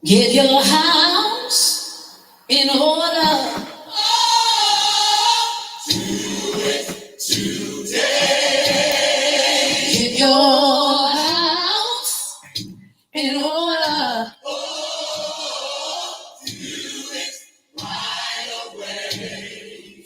Get your house in order. Get your house in order.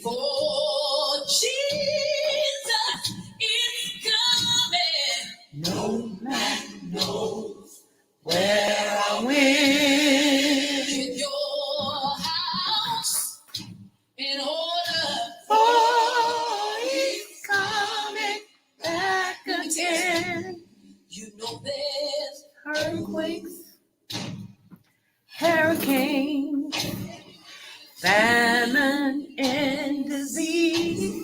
For Jesus is coming. No man knows where I went. Get your house in order. For he's coming back again. You know there's earthquakes, hurricanes, famine, and disease.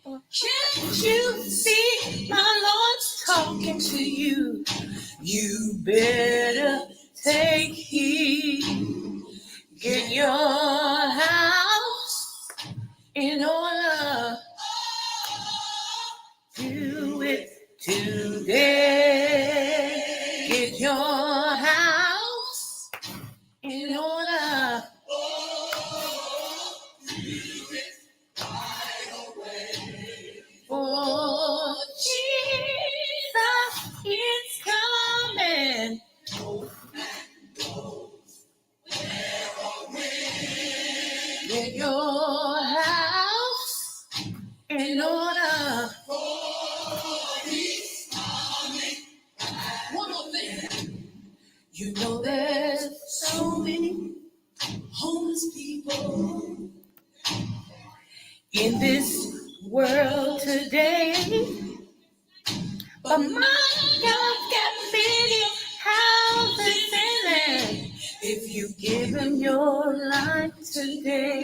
Can't you see my Lord's talking to you? You better take heed. Get your house in order. Do it today. Get your house in order. For Jesus is coming. Get your house in order. One more thing. You know there's so many homeless people in this world today. But my God's got many houses in it. If you give him your life today,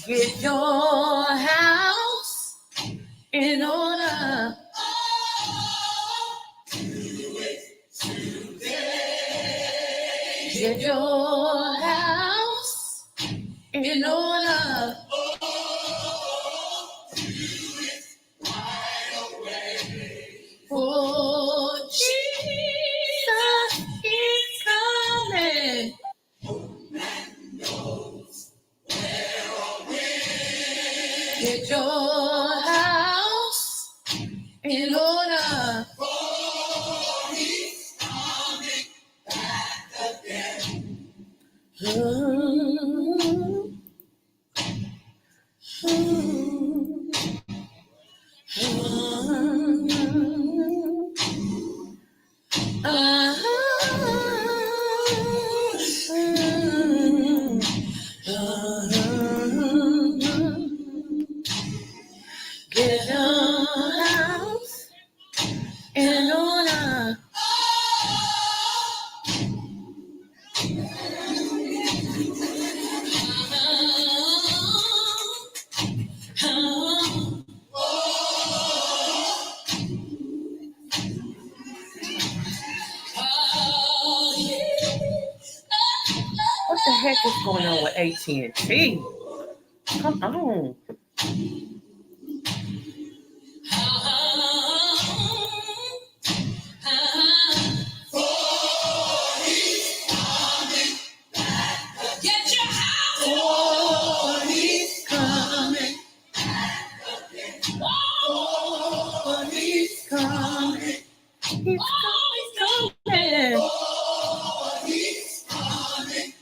get your house in order. Get your house in order. For Jesus is coming. Get your house in order. Get your house in order. What the heck is going on with AT&T? Come on. Get your house. Oh, he's coming. Oh, he's coming. He's coming. Oh, he's coming.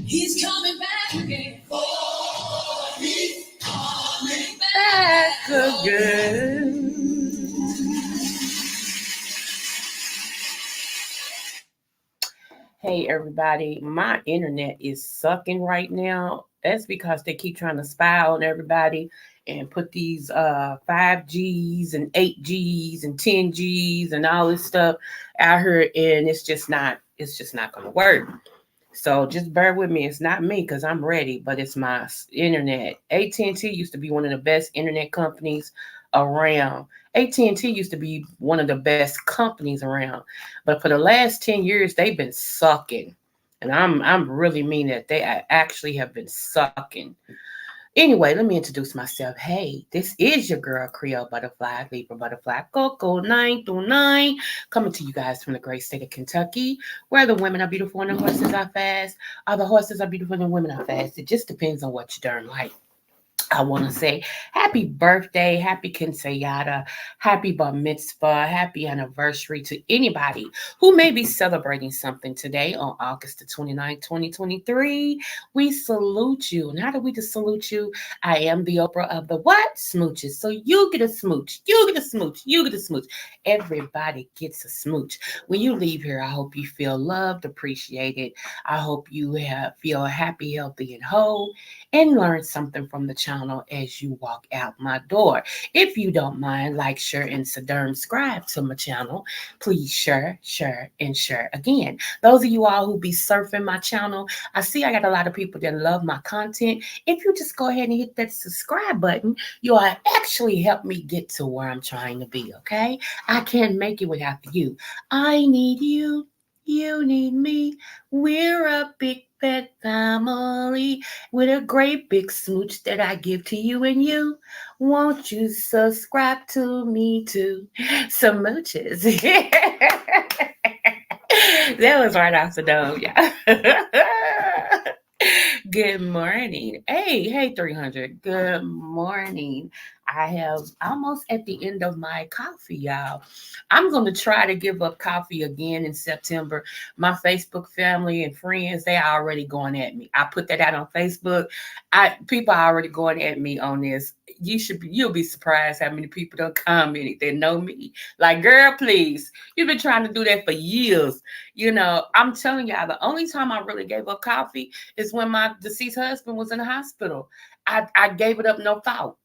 He's coming back again. Oh, he's coming back again. Hey everybody, my internet is sucking right now. That's because they keep trying to spy on everybody and put these 5Gs and 8Gs and 10Gs and all this stuff out here, and it's just not gonna work. So just bear with me. It's not me because I'm ready, but it's my internet. AT&T used to be one of the best internet companies around. AT&T used to be one of the best companies around, but for the last 10 years they've been sucking. And I'm really mean that they actually have been sucking. Anyway, let me introduce myself. Hey, this is your girl, Creole Butterfly, Libra Butterfly, Coco 9 through 9, coming to you guys from the great state of Kentucky, where the women are beautiful and the horses are fast. The horses are beautiful and the women are fast. It just depends on what you darn like. I want to say happy birthday, happy quinceañera, happy bar mitzvah, happy anniversary to anybody who may be celebrating something today on August the 29th, 2023. We salute you. And how do we just salute you? I am the Oprah of the what? Smooches. So you get a smooch. You get a smooch. You get a smooch. Everybody gets a smooch. When you leave here, I hope you feel loved, appreciated. I hope you feel happy, healthy, and whole and learn something from the channel as you walk out my door. If you don't mind, like, share, and subscribe to my channel. Please and share again. Those of you all who be surfing my channel, I see I got a lot of people that love my content. If you just go ahead and hit that subscribe button, you'll actually help me get to where I'm trying to be, okay? I can't make it without you. I need you. You need me. We're a big fat family with a great big smooch that I give to you and you. Won't you subscribe to me too? Some mooches. That was right off the dome, yeah. Good morning. Hey, 300. Good morning. I have almost at the end of my coffee, y'all. I'm going to try to give up coffee again in September. My Facebook family and friends, they are already going at me. I put that out on Facebook. People are already going at me on this. You'll be surprised how many people don't comment that know me. Like, girl, please. You've been trying to do that for years. I'm telling y'all, the only time I really gave up coffee is when my deceased husband was in the hospital. I gave it up no thought.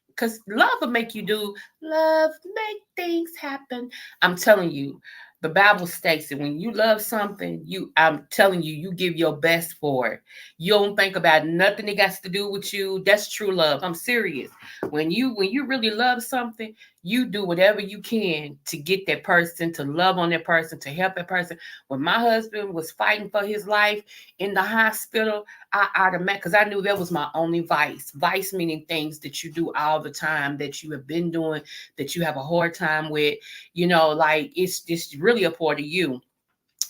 Because love will make you do, love make things happen. I'm telling you, the Bible states that when you love something, I'm telling you, you give your best for it. You don't think about nothing that got to do with you. That's true love. I'm serious. When you really love something, you do whatever you can to get that person, to love on that person, to help that person. When my husband was fighting for his life in the hospital, I automatically, because I knew that was my only vice. Vice meaning things that you do all the time, that you have been doing, that you have a hard time with. Like it's really a part of you.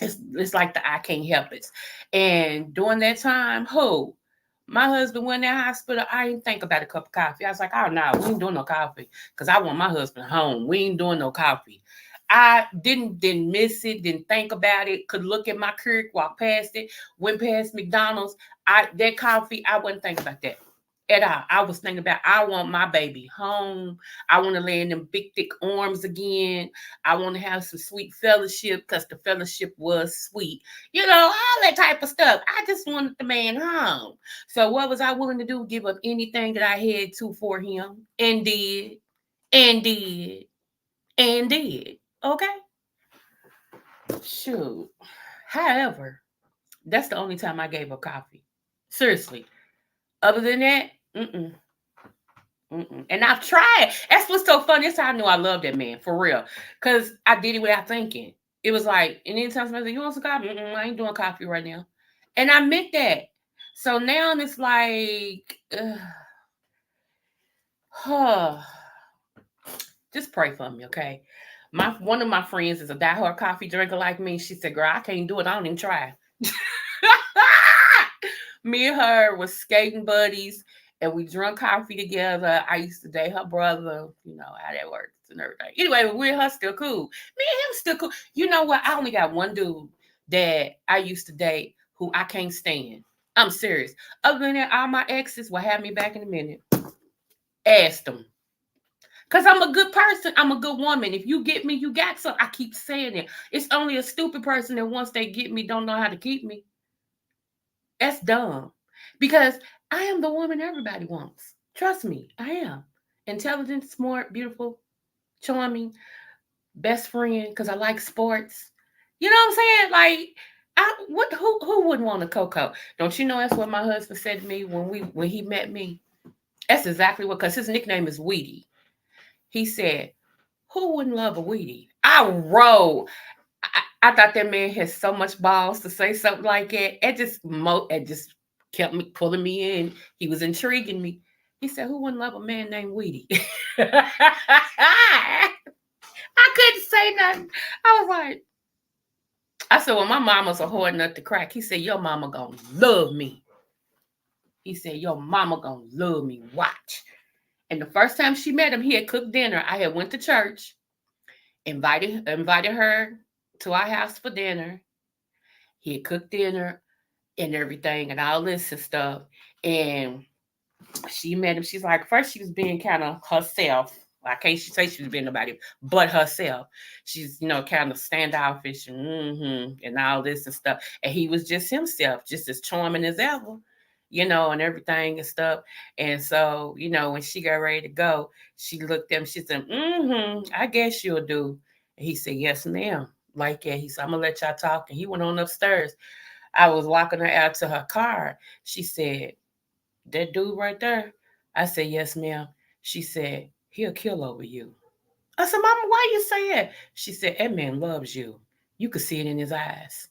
It's like the I can't help it. And during that time, my husband went in the hospital. I didn't think about a cup of coffee. I was like, oh no, we ain't doing no coffee. Because I want my husband home. We ain't doing no coffee. I didn't miss it, didn't think about it, could look at my Keurig, walk past it, went past McDonald's. That coffee, I wasn't thinking about that at all. I was thinking about I want my baby home. I want to lay in them big thick arms again. I want to have some sweet fellowship because the fellowship was sweet. All that type of stuff. I just wanted the man home. So what was I willing to do? Give up anything that I had to for him, and did, and did, and did. Okay. Shoot. However, that's the only time I gave up coffee. Seriously. Other than that, mm-mm. Mm-mm. And I've tried. That's what's so funny. That's how I knew I loved that man, for real. Because I did it without thinking. It was like, and anytime somebody said, you want some coffee? I ain't doing coffee right now. And I meant that. So now it's like, just pray for me, okay? One of my friends is a diehard coffee drinker like me. She said, girl, I can't do it. I don't even try. Me and her was skating buddies and we drunk coffee together. I used to date her brother, how that works and everything. Anyway, we and her still cool. Me and him still cool. You know what? I only got one dude that I used to date who I can't stand. I'm serious. Other than that, all my exes will have me back in a minute. Ask them. Because I'm a good person. I'm a good woman. If you get me, you got some. I keep saying it. It's only a stupid person that once they get me, don't know how to keep me. That's dumb. Because I am the woman everybody wants. Trust me, I am. Intelligent, smart, beautiful, charming, best friend, because I like sports. You know what I'm saying? Like, who wouldn't want a Coco? Don't you know that's what my husband said to me when he met me? That's exactly what, because his nickname is Weedy. He said, who wouldn't love a Weedy? I roll. I thought that man had so much balls to say something like that. It just kept me pulling me in. He was intriguing me. He said, "Who wouldn't love a man named Weedy?" I couldn't say nothing. I was like, I said, "Well, my mama's a hard nut to crack." He said, "Your mama gonna love me." He said, "Your mama gonna love me. Watch." And the first time she met him, he had cooked dinner. I had went to church, invited her to our house for dinner. He had cooked dinner and everything and all this and stuff. And she met him. She's like, first she was being kind of herself. I can't say she was being nobody but herself. She's, kind of standoffish and all this and stuff. And he was just himself, just as charming as ever, and everything and stuff. And so, when she got ready to go, she looked at him. She said, I guess you'll do. And he said, yes, ma'am. Like that. He said, I'm going to let y'all talk. And he went on upstairs. I was walking her out to her car. She said, that dude right there? I said, yes, ma'am. She said, he'll kill over you. I said, Mama, why you say that? She said, that man loves you. You could see it in his eyes.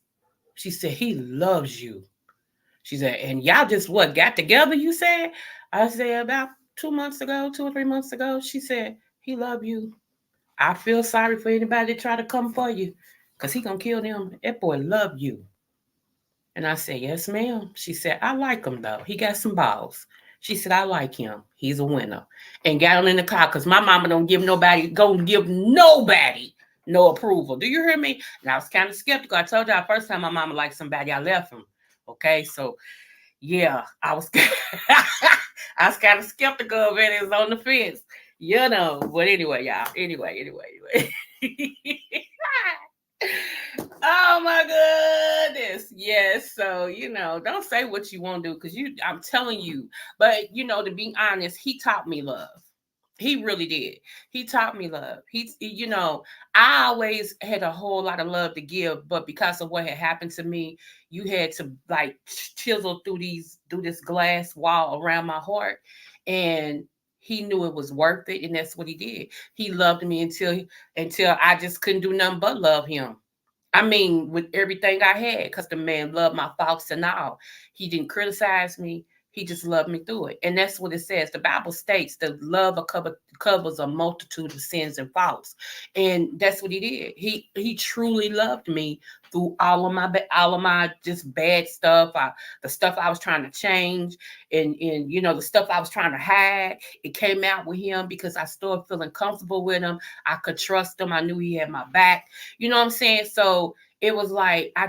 She said, he loves you. She said, and y'all just what, got together, you said? I said, about 2 months ago, 2 or 3 months ago. She said, he love you. I feel sorry for anybody that try to come for you. Because he gonna kill them. That boy love you. And I said, yes, ma'am. She said, I like him, though. He got some balls. She said, I like him. He's a winner. And got him in the car because my mama don't give nobody no approval. Do you hear me? And I was kind of skeptical. I told y'all first time my mama liked somebody, I left him. Okay, so yeah, I was I was kind of skeptical of it. It was on the fence, But anyway, y'all. Anyway. Oh my goodness. Yes. So, don't say what you won't do because I'm telling you. But, to be honest, he taught me love. He really did. He taught me love. I always had a whole lot of love to give, but because of what had happened to me, you had to like chisel through this glass wall around my heart. And he knew it was worth it, and that's what he did. He loved me until I just couldn't do nothing but love him. I mean, with everything I had, because the man loved my faults and all. He didn't criticize me. He just loved me through it. And that's what it says. The Bible states that love covers a multitude of sins and faults. And that's what he did. He truly loved me through all of my just bad stuff, the stuff I was trying to change, and the stuff I was trying to hide. It came out with him because I started feeling comfortable with him. I could trust him. I knew he had my back. You know what I'm saying? So it was like I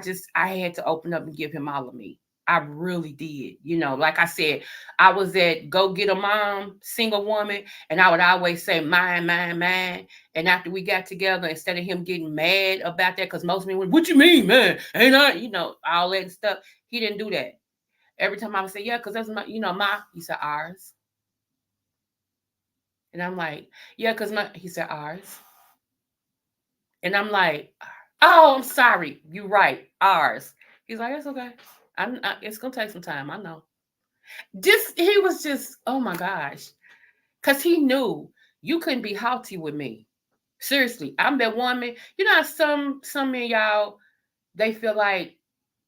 had to open up and give him all of me. I really did. Like I said, I was at Go Get a Mom, single woman, and I would always say mine, mine, mine. And after we got together, instead of him getting mad about that, because most men went, what you mean, man? Ain't I, all that stuff. He didn't do that. Every time I would say, yeah, because that's he said ours. And I'm like, yeah, because he said ours. And I'm like, oh, I'm sorry. You're right. Ours. He's like, it's okay. It's going to take some time. I know. He was just, oh my gosh. Because he knew you couldn't be haughty with me. Seriously. I'm that woman. Some men, y'all, they feel like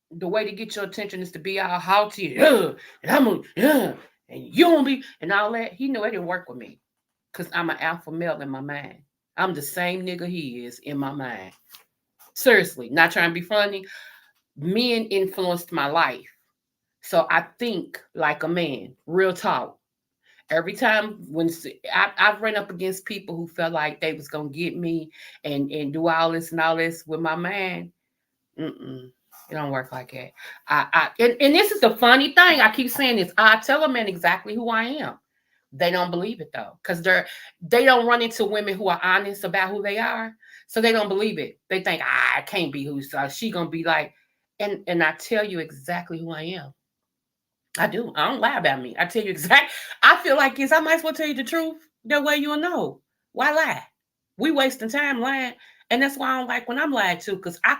the way to get your attention is to be all haughty. And I'm and you don't be, and all that. He knew it didn't work with me. Because I'm an alpha male in my mind. I'm the same nigga he is in my mind. Seriously, not trying to be funny. Men influenced my life. So I think like a man, real talk. Every time I've run up against people who felt like they was going to get me and do all this and all this with my man, it don't work like that. And this is the funny thing. I keep saying this. I tell a man exactly who I am. They don't believe it though, because they don't run into women who are honest about who they are, so they don't believe it. They think I can't be who she gonna be like, and I tell you exactly who I am. I do. I don't lie about me. I tell you exactly. I feel like yes, I might as well tell you the truth. That way you'll know. Why lie? We wasting time lying. And that's why I don't like when I'm lied to, because I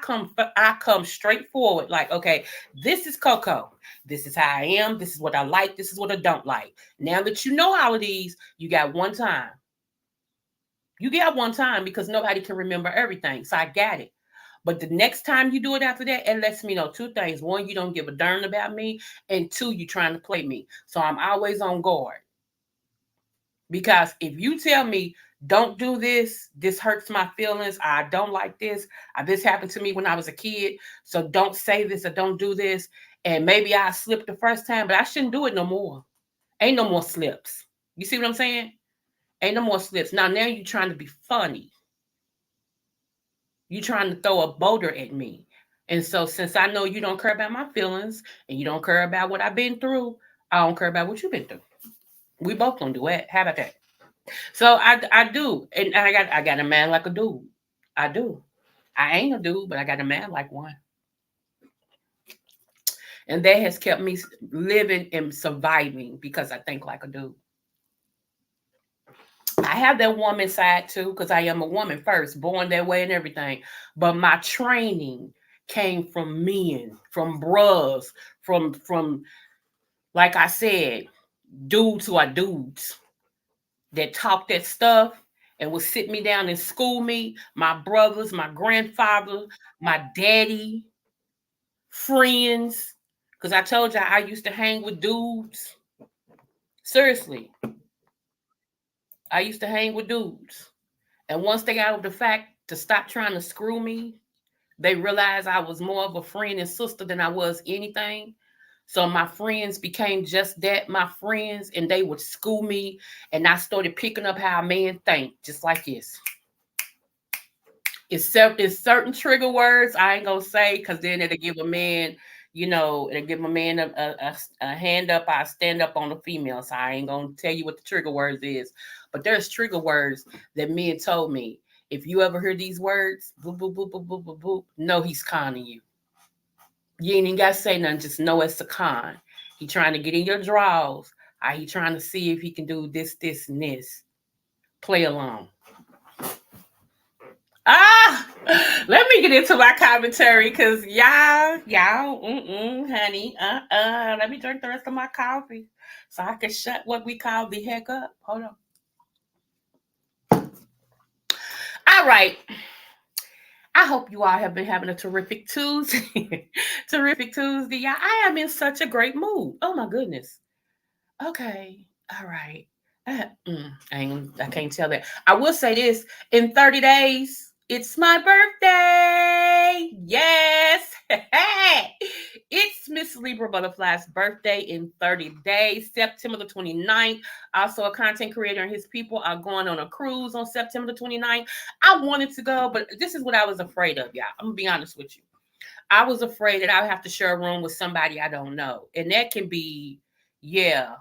come straight forward. Like, okay, this is Coco. This is how I am. This is what I like. This is what I don't like. Now that you know all of these, you got one time. You got one time because nobody can remember everything. So I got it. But the next time you do it after that, it lets me know two things. One, you don't give a darn about me. And two, you trying to play me. So I'm always on guard. Because if you tell me, don't do this hurts my feelings, I don't like this, this happened to me when I was a kid, so don't say this or don't do this. And maybe I slipped the first time, but I shouldn't do it no more. Ain't no more slips. You see what I'm saying? Ain't no more slips. Now you trying to be funny. You trying to throw a boulder at me. And so since I know you don't care about my feelings and you don't care about what I've been through, I don't care about what you've been through. We both gonna do it. How about that? So I do, and I got a man like a dude. I do. I ain't a dude, but I got a man like one, and that has kept me living and surviving because I think like a dude. I have that woman side too because I am a woman first, born that way and everything. But my training came from men, from bros, from like I said, dudes who are dudes that talk that stuff and would sit me down and school me, my brothers, my grandfather, my daddy, friends. Because I told you I used to hang with dudes. Seriously, I used to hang with dudes. And once they got over the fact to stop trying to screw me, they realized I was more of a friend and sister than I was anything. So my friends became just that, my friends, and they would school me. And I started picking up how a man think, just like this. It's certain trigger words I ain't gonna say because then it'll give a man, it'll give a man a hand up. I stand up on the female, so I ain't gonna tell you what the trigger words is. But there's trigger words that men told me. If you ever hear these words, boop boop boop boop boop boop boop, know he's conning you. You ain't even gotta say nothing, just know it's a con. He trying to get in your drawers. He trying to see if he can do this, this, and this. Play along. Ah, let me get into my commentary because honey, let me drink the rest of my coffee so I can shut what we call the heck up. Hold on. All right. I hope you all have been having a terrific Tuesday. Terrific Tuesday, y'all. I am in such a great mood. Oh my goodness. Okay. All right. I can't tell that. I will say this in 30 days, it's my birthday. Yes. It's Miss Libra Butterfly's birthday in 30 days, September the 29th. Also, a content creator and his people are going on a cruise on September the 29th. I wanted to go, but this is what I was afraid of, y'all. I'm going to be honest with you. I was afraid that I would have to share a room with somebody I don't know. And that can be, yeah,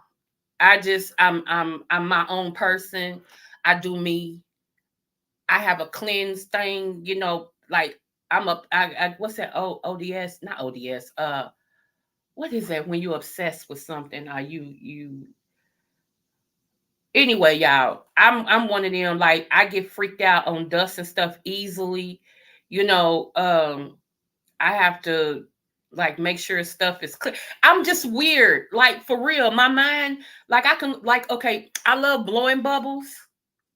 I'm my own person. I do me. I have a cleanse thing, like what's that? ODS, not ODS. What is that when you're obsessed with something? Are you anyway, y'all? I'm one of them, like I get freaked out on dust and stuff easily. You know, I have to like make sure stuff is clear. I'm just weird. Like for real. My mind, like I can like, okay, I love blowing bubbles.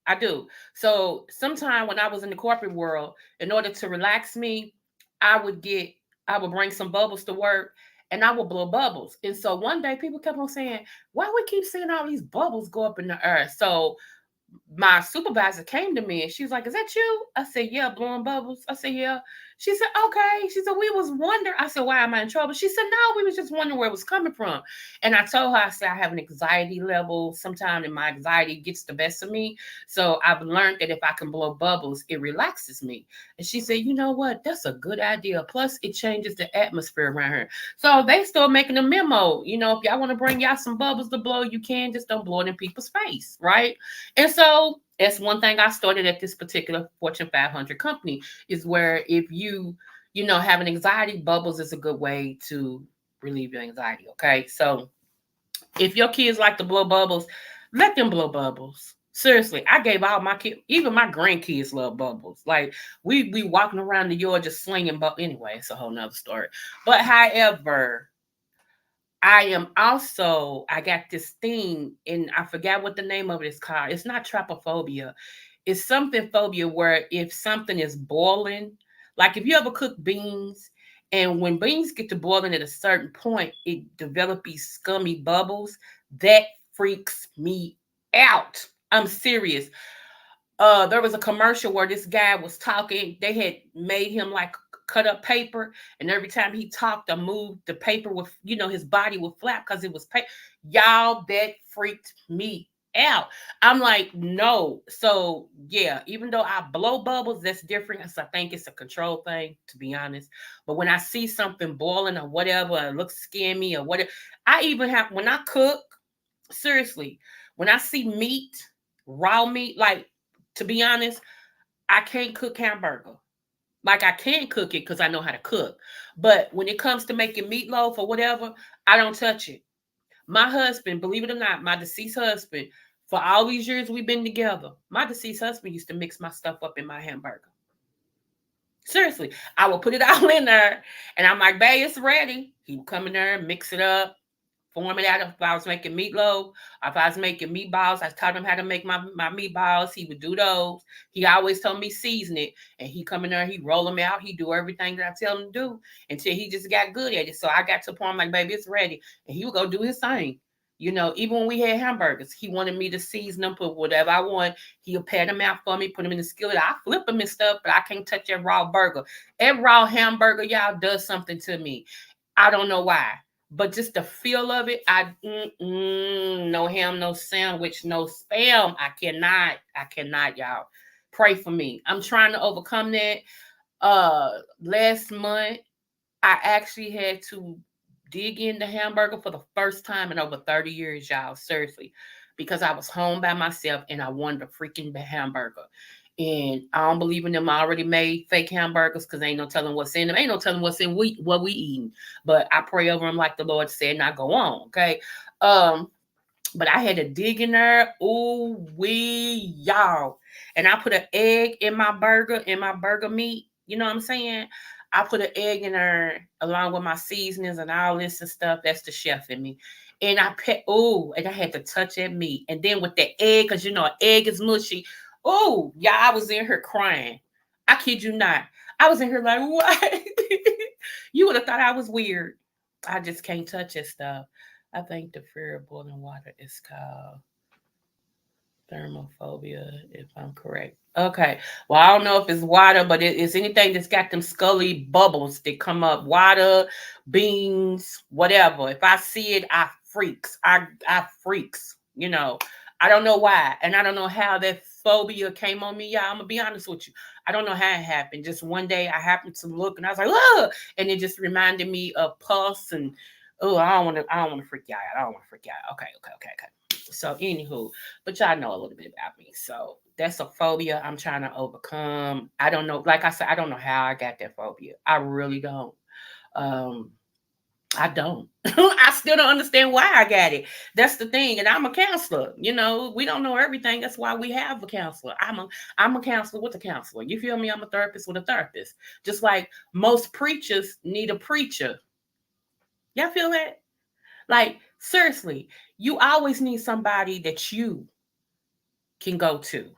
I do. So sometime when I was in the corporate world, in order to relax me, I would get I would bring some bubbles to work and I would blow bubbles. And so one day people kept on saying, why we keep seeing all these bubbles go up in the air? So my supervisor came to me and she was like, "Is that you?" I said, "Yeah, blowing bubbles." I said, "Yeah." She said, "Okay." She said, "We was wondering." I said, "Why am I in trouble?" She said, "No, we was just wondering where it was coming from." And I told her, I said, "I have an anxiety level. Sometimes my anxiety gets the best of me. So I've learned that if I can blow bubbles, it relaxes me." And she said, "You know what? That's a good idea. Plus, it changes the atmosphere around here." So they started making a memo. If y'all want to bring y'all some bubbles to blow, you can. Just don't blow it in people's face, right? And so that's one thing I started at this particular Fortune 500 company is where if you have an anxiety, bubbles is a good way to relieve your anxiety. Okay. So if your kids like to blow bubbles, let them blow bubbles. Seriously, I gave all my kids, even my grandkids love bubbles. Like we walking around the yard just slinging bubbles. Anyway, it's a whole nother story. But however, I got this thing, and I forgot what the name of it is called. It's not trypophobia. It's something phobia where if something is boiling, Like if you ever cook beans, and when beans get to boiling at a certain point, it develop these scummy bubbles. That freaks me out. I'm serious. There was a commercial where this guy was talking. They had made him like cut up paper, and every time he talked or moved, the paper would, his body would flap because it was paper. Y'all, that freaked me out. I'm like, no. So yeah, even though I blow bubbles, that's different. So I think it's a control thing, to be honest. But when I see something boiling or whatever, it looks scammy or whatever, I even have when I cook. Seriously, when I see meat, raw meat, like, to be honest, I can't cook hamburger. Like, I can cook it because I know how to cook. But when it comes to making meatloaf or whatever, I don't touch it. My husband, believe it or not, my deceased husband, for all these years we've been together, my deceased husband used to mix my stuff up in my hamburger. Seriously, I will put it all in there, and I'm like, babe, it's ready. He would come in there, mix it up, form it out. If I was making meatloaf, if I was making meatballs, I taught him how to make my meatballs. He would do those. He always told me season it, and he come in there, he roll them out, he do everything that I tell him to do until he just got good at it. So I got to a point, I'm like, baby, it's ready, and he would go do his thing. Even when we had hamburgers, he wanted me to season them, put whatever I want. He'll pat them out for me, put them in the skillet. I flip them and stuff, but I can't touch that raw burger. That raw hamburger, y'all, does something to me. I don't know why, but just the feel of it, no ham, no sandwich, no spam. I cannot, y'all. Pray for me. I'm trying to overcome that. Last month I actually had to dig into hamburger for the first time in over 30 years, y'all. Seriously. Because I was home by myself and I wanted a freaking hamburger. And I don't believe in them already made fake hamburgers because ain't no telling what's in them. Ain't no telling what's in what we eating. But I pray over them like the Lord said, and I go on. Okay. Um, but I had to dig in there. Ooh, wee, y'all. And I put an egg in my burger meat. You know what I'm saying? I put an egg in there along with my seasonings and all this and stuff. That's the chef in me. And and I had to touch that meat. And then with the egg, because an egg is mushy. Oh, yeah, I was in here crying. I kid you not. I was in here like, what? You would have thought I was weird. I just can't touch that stuff. I think the fear of boiling water is called thermophobia, if I'm correct. Okay. Well, I don't know if it's water, but it's anything that's got them scully bubbles that come up. Water, beans, whatever. If I see it, I freaks. I freaks. I don't know why, and I don't know how that phobia came on me. Yeah, I'm gonna be honest with you. I don't know how it happened. Just one day, I happened to look, and I was like, "Oh!" And it just reminded me of pus and oh, I don't want to freak you out. I don't want to freak you out. Okay. So, anywho, but y'all know a little bit about me. So that's a phobia I'm trying to overcome. I don't know. Like I said, I don't know how I got that phobia. I really don't. Um, I don't. I still don't understand why I got it. That's the thing. And I'm a counselor. We don't know everything. That's why we have a counselor. I'm a counselor with a counselor. You feel me? I'm a therapist with a therapist. Just like most preachers need a preacher. Y'all feel that? Like, seriously, you always need somebody that you can go to.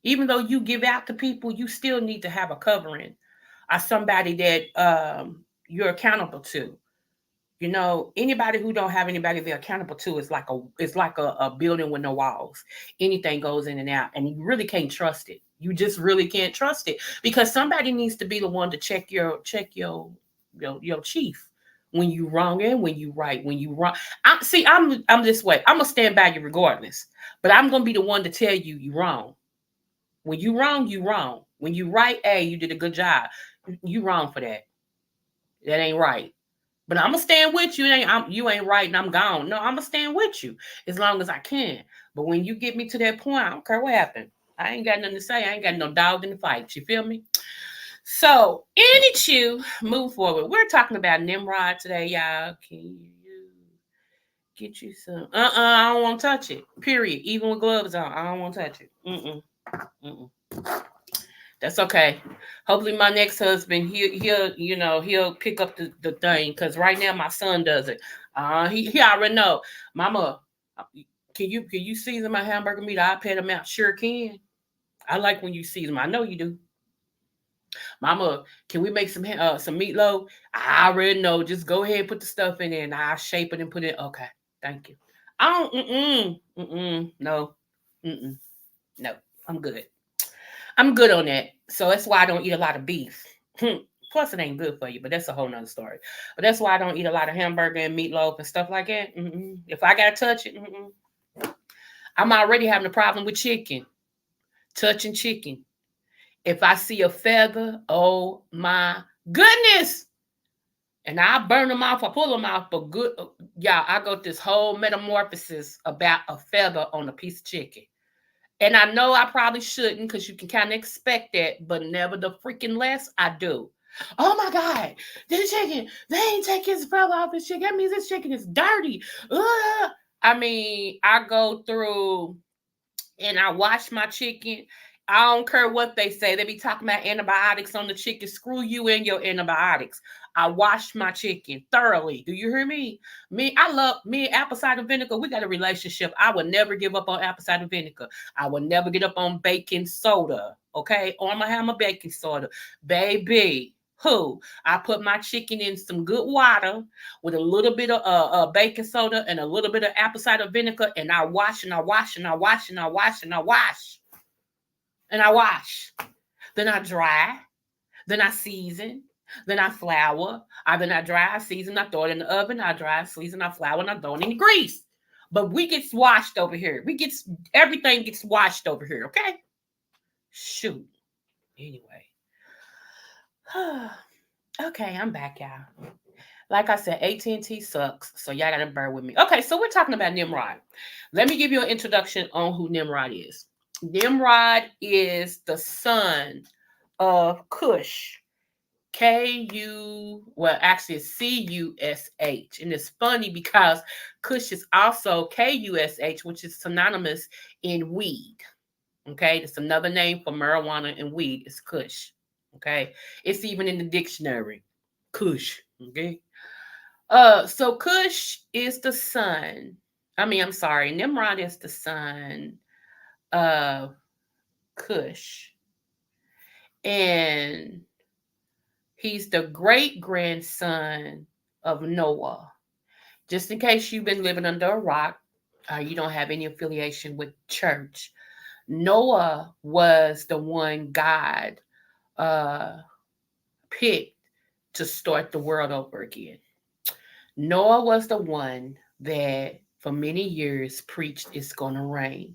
Even though you give out to people, you still need to have a covering or somebody that you're accountable to. Anybody who don't have anybody they're accountable to is like a building with no walls. Anything goes in and out, and you really can't trust it. You just really can't trust it because somebody needs to be the one to check your chief when you wrong and when you right. When you wrong, I'm this way. I'm gonna stand by you regardless, but I'm gonna be the one to tell you you wrong. When you wrong, you wrong. When you right, hey, you did a good job. You wrong for that. That ain't right. But I'm gonna stand with you. You ain't right, and I'm gone. No, I'm gonna stand with you as long as I can. But when you get me to that point, I don't care what happened. I ain't got nothing to say. I ain't got no dog in the fight. You feel me? So, move forward. We're talking about Nimrod today, y'all. Can you get you some? I don't want to touch it. Period. Even with gloves on, I don't want to touch it. Mm-mm. That's okay. Hopefully, my next husband he'll pick up the thing because right now my son does it. He already know. Mama, can you season my hamburger meat? I'll pay them out. Sure can. I like when you season them. I know you do. Mama, can we make some meatloaf? I already know. Just go ahead and put the stuff in there and I'll shape it and put it. Okay, thank you. I don't, no, mm-mm, no, I'm good. I'm good on that. So that's why I don't eat a lot of beef. Plus, it ain't good for you, but that's a whole nother story. But that's why I don't eat a lot of hamburger and meatloaf and stuff like that. If I gotta touch it, I'm already having a problem with chicken, touching chicken. If I see a feather, oh my goodness. And I burn them off, I pull them off, but good, yeah, I go this whole metamorphosis about a feather on a piece of chicken. And I know I probably shouldn't because you can kind of expect that, but never the freaking less I do. Oh my God, this chicken, they ain't taking his feather off his chicken. That means this chicken is dirty. Ugh. I mean, I go through and I wash my chicken. I don't care what they say. They be talking about antibiotics on the chicken. Screw you and your antibiotics. I wash my chicken thoroughly. Do you hear me? I love me and apple cider vinegar. We got a relationship. I would never give up on apple cider vinegar. I would never get up on baking soda. Okay, or I'm gonna have my baking soda, baby. Who I put my chicken in some good water with a little bit of baking soda and a little bit of apple cider vinegar, and I wash and I wash and I wash and I wash and I wash and I wash. Then I dry. Then I season. Then I flour. Then I dry, I season, I throw it in the oven. I dry, season, I flour, and I throw it in the grease. But we get washed over here. Everything gets washed over here. Okay. Shoot. Anyway. Okay, I'm back, y'all. Like I said, AT&T sucks, so y'all gotta bear with me. Okay, so we're talking about Nimrod. Let me give you an introduction on who Nimrod is. Nimrod is the son of Cush. Well, actually it's Cush. And it's funny because Cush is also Kush, which is synonymous in weed. Okay, it's another name for marijuana and weed. It's Kush. Okay, it's even in the dictionary. Kush. Okay. So Cush is the son. I'm sorry, Nimrod is the son of Cush. And he's the great grandson of Noah. Just in case you've been living under a rock, you don't have any affiliation with church. Noah was the one God uh, picked to start the world over again. Noah was the one that for many years preached it's going to rain.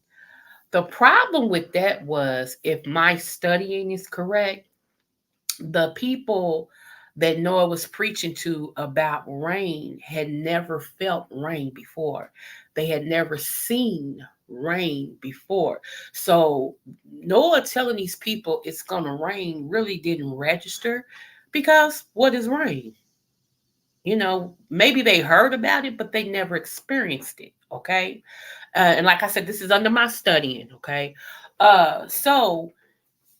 The problem with that was, if my studying is correct, the people that Noah was preaching to about rain had never felt rain before. They had never seen rain before. So Noah telling these people it's going to rain really didn't register, because what is rain? Maybe they heard about it, but they never experienced it. Okay. And like I said, this is under my studying. Okay. So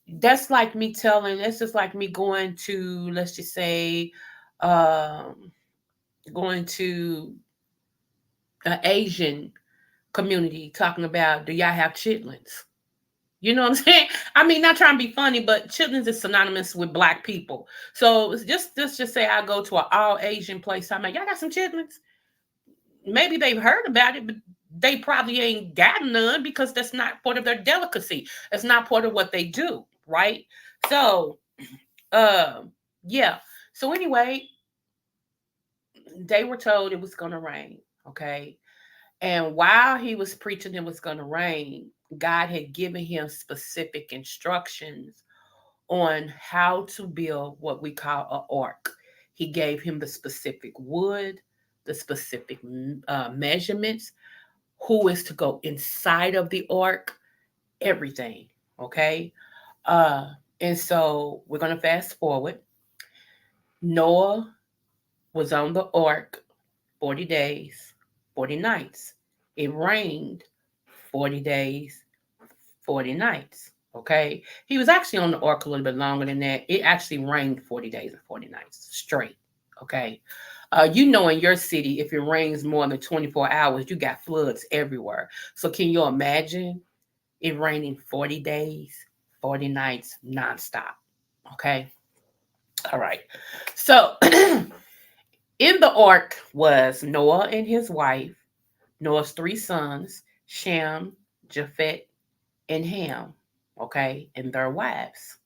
that's just like me going to, let's just say, um, going to an Asian community talking about, do y'all have chitlins? You know what I'm saying? Not trying to be funny, but chitlins is synonymous with black people. So let's just say I go to an all Asian place. I'm like, y'all got some chitlins? Maybe they've heard about it, but they probably ain't gotten none because that's not part of their delicacy. That's not part of what they do, right? So, uh, yeah. So anyway, they were told it was gonna rain. Okay. And while he was preaching it was gonna rain, God had given him specific instructions on how to build what we call an ark. He gave him the specific wood, the specific measurements, who is to go inside of the ark, everything. Okay. Uh, and so we're going to fast forward. Noah was on the ark 40 days, 40 nights. It rained 40 days, 40 nights. Okay. He was actually on the ark a little bit longer than that. It actually rained 40 days and 40 nights straight. Okay. In your city, if it rains more than 24 hours, you got floods everywhere. So can you imagine it raining 40 days, 40 nights nonstop? Okay. All right. So in the ark was Noah and his wife, Noah's three sons, Shem, Japheth, and Ham. Okay. And their wives.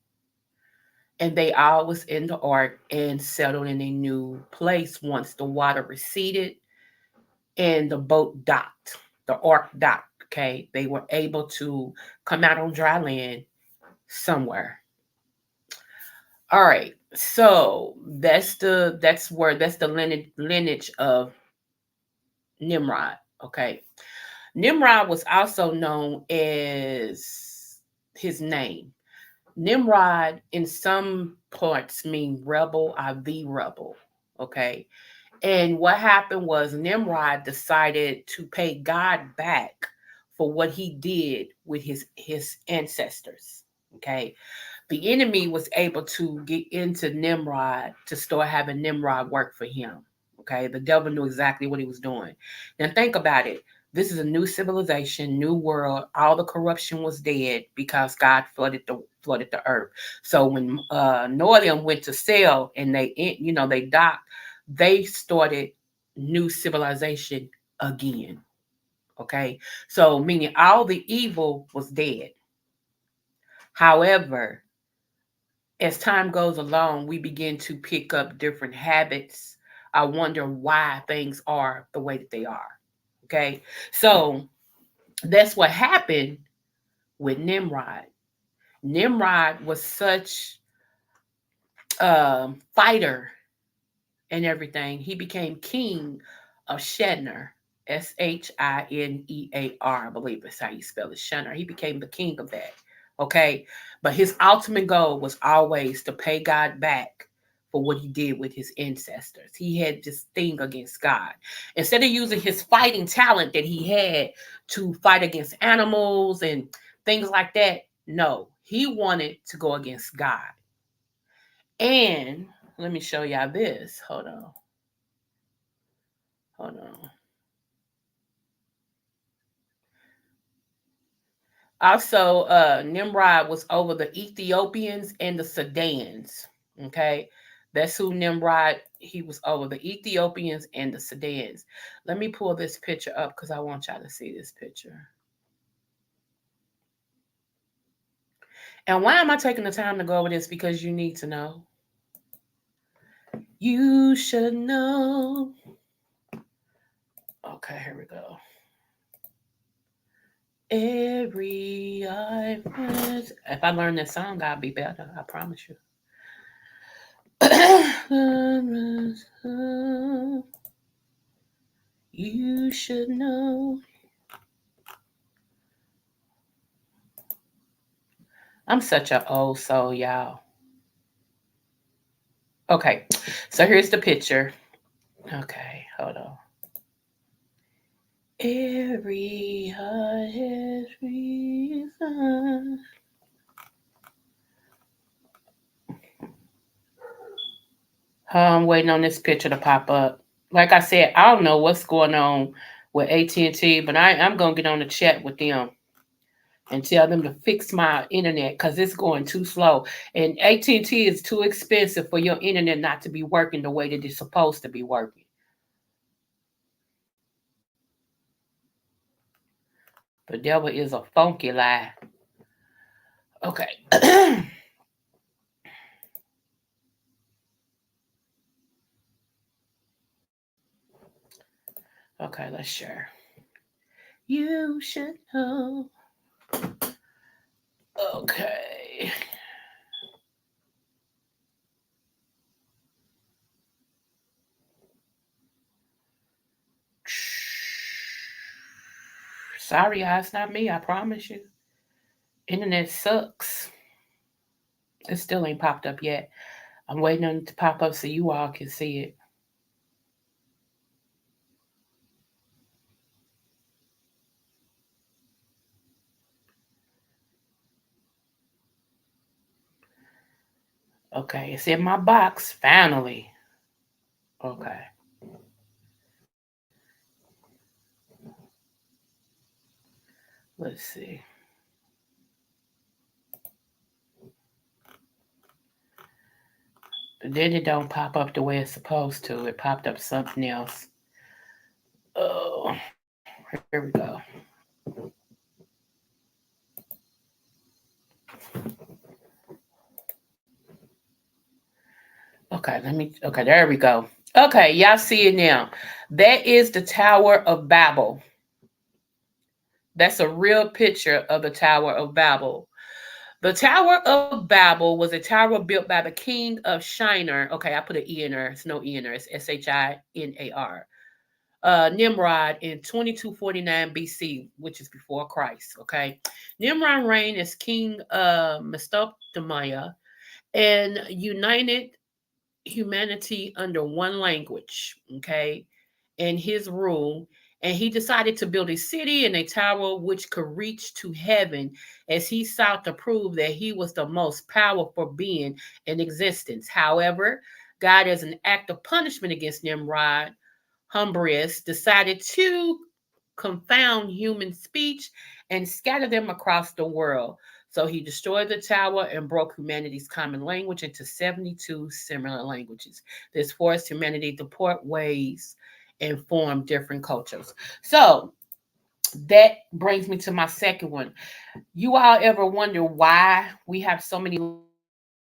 And they all was in the ark and settled in a new place once the water receded and the boat docked. The ark docked. Okay. They were able to come out on dry land somewhere. All right. So that's the lineage of Nimrod. Okay. Nimrod was also known as his name. Nimrod in some parts mean rebel or the rebel. Okay. And what happened was Nimrod decided to pay God back for what he did with his ancestors. Okay. The enemy was able to get into Nimrod to start having Nimrod work for him. Okay, the devil knew exactly what he was doing. Now think about it. This is a new civilization, new world. All the corruption was dead because God flooded the earth. So when Noah went to sail and they docked, they started new civilization again. Okay, so meaning all the evil was dead. However, as time goes along, we begin to pick up different habits. I wonder why things are the way that they are. Okay. So that's what happened with Nimrod. Nimrod was such a fighter and everything. He became king of Shinar, Shinear, I believe that's how you spell it, Shinar. He became the king of that. Okay. But his ultimate goal was always to pay God back for what he did with his ancestors. He had this thing against God. Instead of using his fighting talent that he had to fight against animals and things like that, no, he wanted to go against God. And let me show y'all this. Hold on. Hold on. Also, Nimrod was over the Ethiopians and the Sudans. Okay, that's who Nimrod. He was over the Ethiopians and the Sudans. Let me pull this picture up because I want y'all to see this picture. And why am I taking the time to go over this? Because you need to know. You should know. Okay, here we go. Every eye. If I learn this song, I'll be better. I promise you. You should know. I'm such an old soul, y'all. Okay, so here's the picture. Okay, hold on. Every heart has reason. I'm waiting on this picture to pop up. Like I said, I don't know what's going on with AT&T, but I'm gonna get on the chat with them and tell them to fix my internet because it's going too slow. And AT&T is too expensive for your internet not to be working the way that it's supposed to be working. The devil is a funky lie. Okay. Okay, let's share. You should know. Okay. Sorry, it's not me. I promise you. Internet sucks. It still ain't popped up yet. I'm waiting on it to pop up so you all can see it. Okay, it's in my box finally. Okay. Let's see. Then it don't pop up the way it's supposed to. It popped up something else. Oh, here we go. Okay, there we go. Okay, y'all see it now. That is the Tower of Babel. That's a real picture of the Tower of Babel. The Tower of Babel was a tower built by the king of Shinar. Okay, I put an E in there. It's no E in there. It's Shinar. Nimrod in 2249 BC, which is before Christ. Okay, Nimrod reigned as king of Mesopotamia and united humanity under one language, okay, and his rule. And he decided to build a city and a tower which could reach to heaven as he sought to prove that he was the most powerful being in existence. However, God, as an act of punishment against Nimrod, Humbrius decided to confound human speech and scatter them across the world. So he destroyed the tower and broke humanity's common language into 72 similar languages. This forced humanity to part ways and form different cultures. So that brings me to my second one. You all ever wonder why we have so many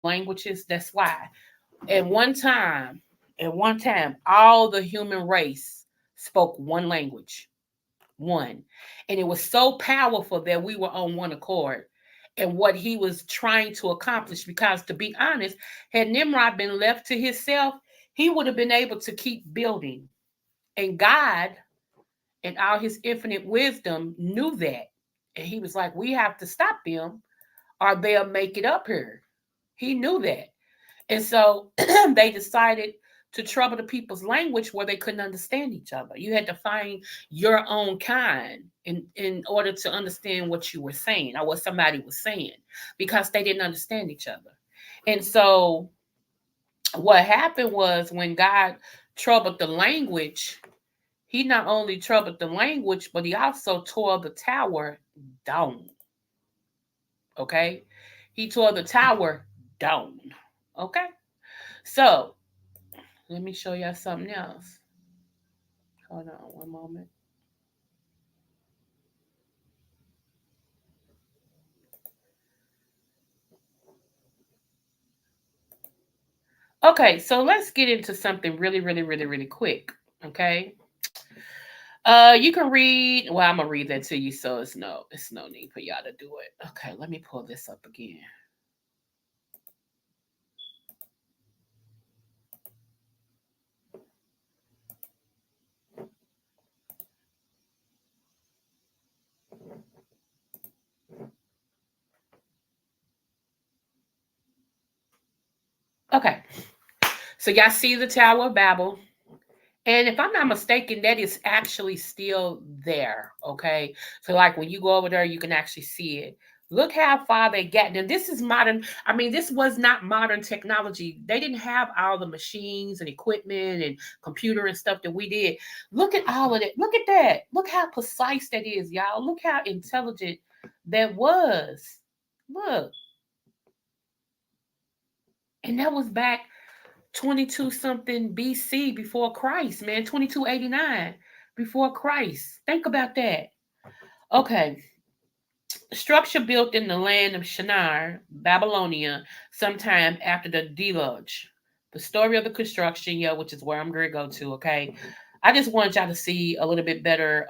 languages? That's why. At one time, all the human race spoke one language. One. And it was so powerful that we were on one accord and what he was trying to accomplish. Because to be honest, had Nimrod been left to himself, he would have been able to keep building. And God, in all his infinite wisdom, knew that. And he was like, we have to stop them or they'll make it up here. He knew that. And so they decided to trouble the people's language where they couldn't understand each other. You had to find your own kind in order to understand what you were saying or what somebody was saying because they didn't understand each other. And so what happened was when God troubled the language, he not only troubled the language, but he also tore the tower down. Okay? He tore the tower down. Okay? So let me show y'all something else. Hold on one moment. Okay, so let's get into something really quick. Okay. You can read. Well, I'm gonna read that to you, so it's no need for y'all to do it. Okay, let me pull this up again. Okay, so y'all see the Tower of Babel. And if I'm not mistaken, that is actually still there. Okay. So, like when you go over there, you can actually see it. Look how far they get. And this is modern. I mean, this was not modern technology. They didn't have all the machines and equipment and computer and stuff that we did. Look at all of that. Look at that. Look how precise that is, y'all. Look how intelligent that was. Look. And that was back 22 something BC before Christ, man. 2289 before Christ. Think about that. Okay. Structure built in the land of Shinar, Babylonia, sometime after the deluge. The story of the construction, yeah, which is where I'm going to go to, okay? I just want y'all to see a little bit better,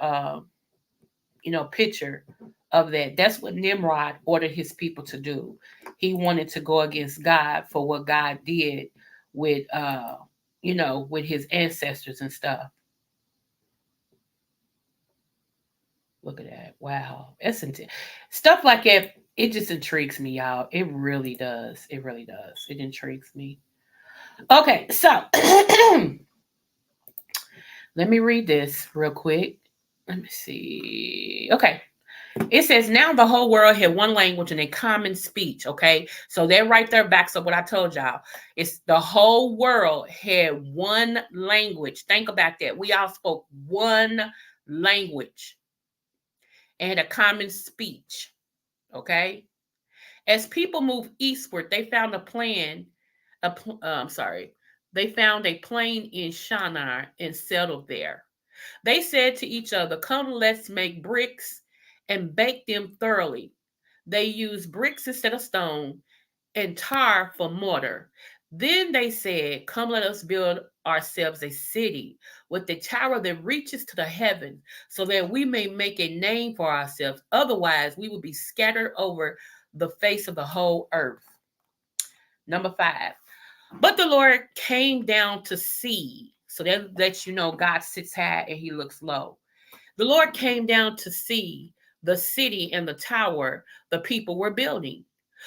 picture of that. That's what Nimrod ordered his people to do. He wanted to go against God for what God did with with his ancestors and stuff. Look at that. Wow. That's stuff like that. It just intrigues me, y'all. It really does. It really does. It intrigues me. Okay, so let me read this real quick. Let me see. Okay. It says now the whole world had one language and a common speech. Okay. So that right there backs up what I told y'all. It's the whole world had one language. Think about that. We all spoke one language and a common speech. Okay. As people moved eastward, they found a plan I'm sorry. They found a plain in Shinar and settled there. They said to each other, "Come, let's make bricks and bake them thoroughly." They used bricks instead of stone and tar for mortar. Then they said, "Come, let us build ourselves a city with a tower that reaches to the heaven, so that we may make a name for ourselves. Otherwise, we will be scattered over the face of the whole earth." Number five. But the Lord came down to see. So that lets you know God sits high and he looks low. The Lord came down to see the city and the tower the people were building.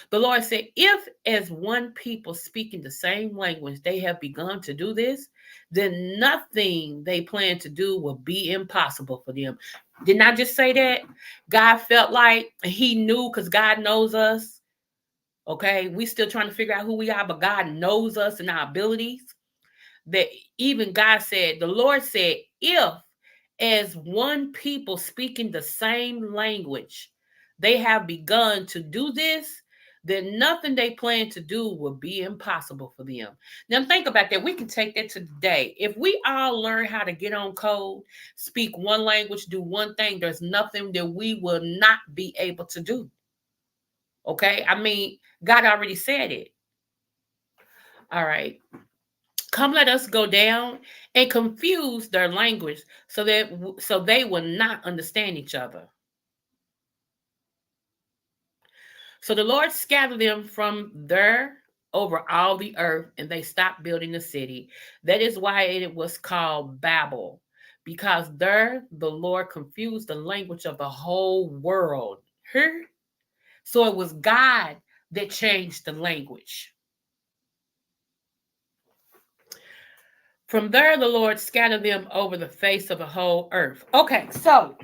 The Lord said, "If as one people speaking the same language they have begun to do this, then nothing they plan to do will be impossible for them." Didn't I just say that? God felt like he knew, because God knows us. Okay, we still trying to figure out who we are, but God knows us and our abilities. That even God said, the Lord said, if as one people speaking the same language, they have begun to do this, then nothing they plan to do will be impossible for them. Now think about that. We can take that to today. If we all learn how to get on code, speak one language, do one thing, there's nothing that we will not be able to do. Okay? I mean, God already said it. All right. Come, let us go down and confuse their language so they will not understand each other. So the Lord scattered them from there over all the earth, and they stopped building the city. That is why it was called Babel, because there the Lord confused the language of the whole world. Huh? So it was God that changed the language. From there, the Lord scattered them over the face of the whole earth. Okay, so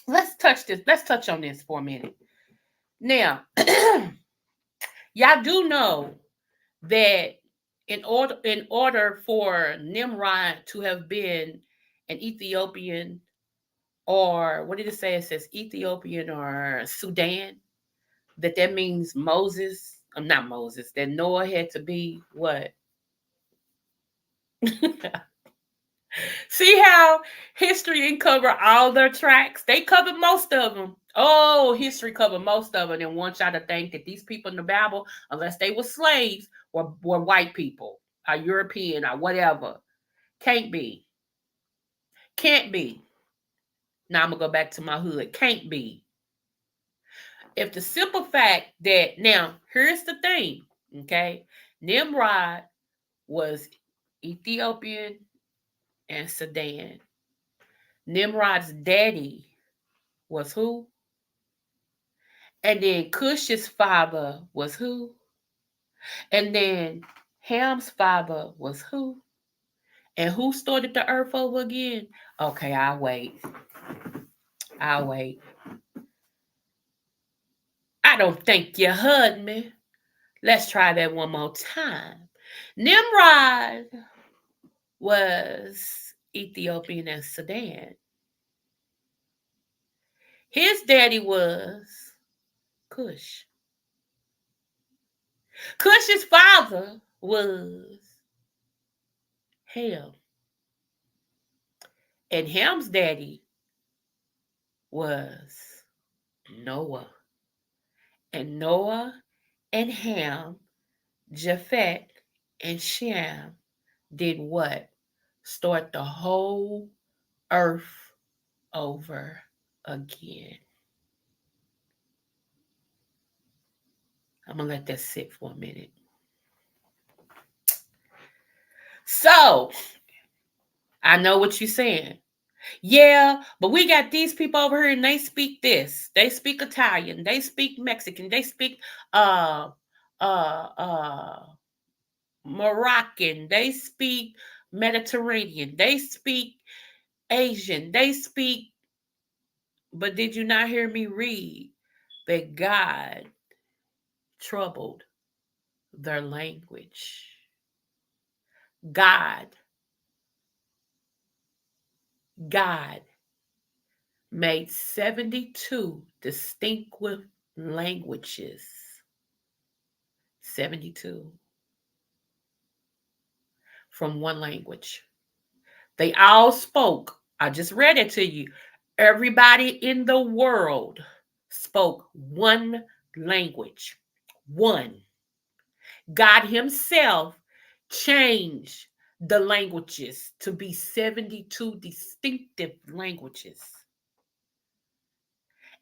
let's touch this. Let's touch on this for a minute. Now, y'all do know that in order for Nimrod to have been an Ethiopian, or what did it say? It says Ethiopian or Sudan. That means Moses. I'm not Moses. That Noah had to be what? See how history didn't cover all their tracks? They covered most of them. Oh, history covered most of it and want y'all to think that these people in the Bible, unless they were slaves, were white people or European or whatever. Can't be. Can't be. Now I'm going to go back to my hood. Can't be. If the simple fact that, now, here's the thing, okay? Nimrod was Ethiopian and Sudan. Nimrod's daddy was who? And then Cush's father was who? And then Ham's father was who? And who started the earth over again? Okay, I'll wait. I'll wait. I don't think you heard me. Let's try that one more time. Nimrod was Ethiopian and Sudan. His daddy was Cush. Cush's father was Ham. And Ham's daddy was Noah. And Noah and Ham, Japhet and Shem did what? Start the whole earth over again. I'm going to let that sit for a minute. So, I know what you're saying. Yeah, but we got these people over here and they speak this. They speak Italian. They speak Mexican. They speak uh uh Moroccan. They speak Mediterranean. They speak Asian. They speak, but did you not hear me read that God troubled their language? God, God made 72 distinctive languages. 72. from one language. They all spoke. I just read it to you. Everybody in the world spoke one language. One. God Himself changed the languages to be 72 distinctive languages.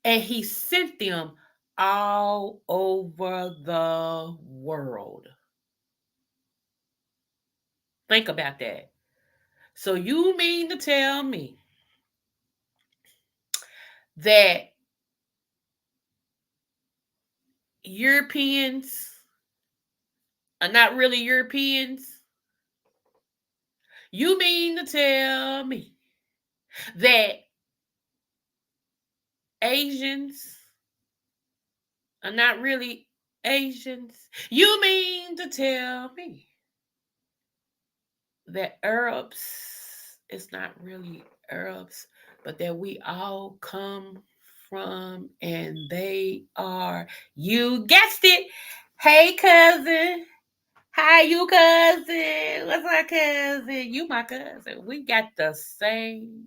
And He sent them all over the world. Think about that. So, you mean to tell me that Europeans are not really Europeans? You mean to tell me that Asians are not really Asians? You mean to tell me that Arabs is not really Arabs, but that we all come from and they are, you guessed it. Hey, cousin. Hi, you cousin. What's my cousin? You my cousin. We got the same.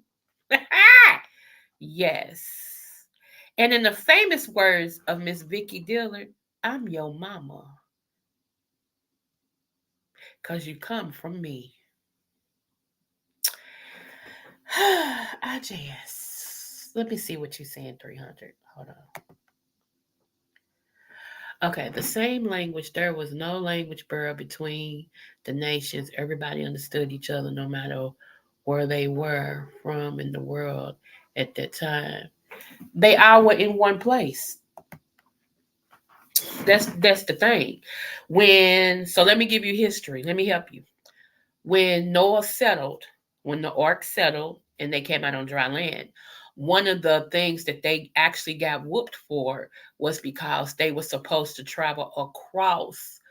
Yes. And in the famous words of Miss Vicky Dillard, I'm your mama. Because you come from me. I just. Let me see what you're saying, 300. Hold on. Okay, the same language. There was no language barrier between the nations. Everybody understood each other no matter where they were from in the world at that time. They all were in one place. That's the thing. Let me give you history. Let me help you. When Noah settled, when the ark settled and they came out on dry land, one of the things that they actually got whooped for was because they were supposed to travel across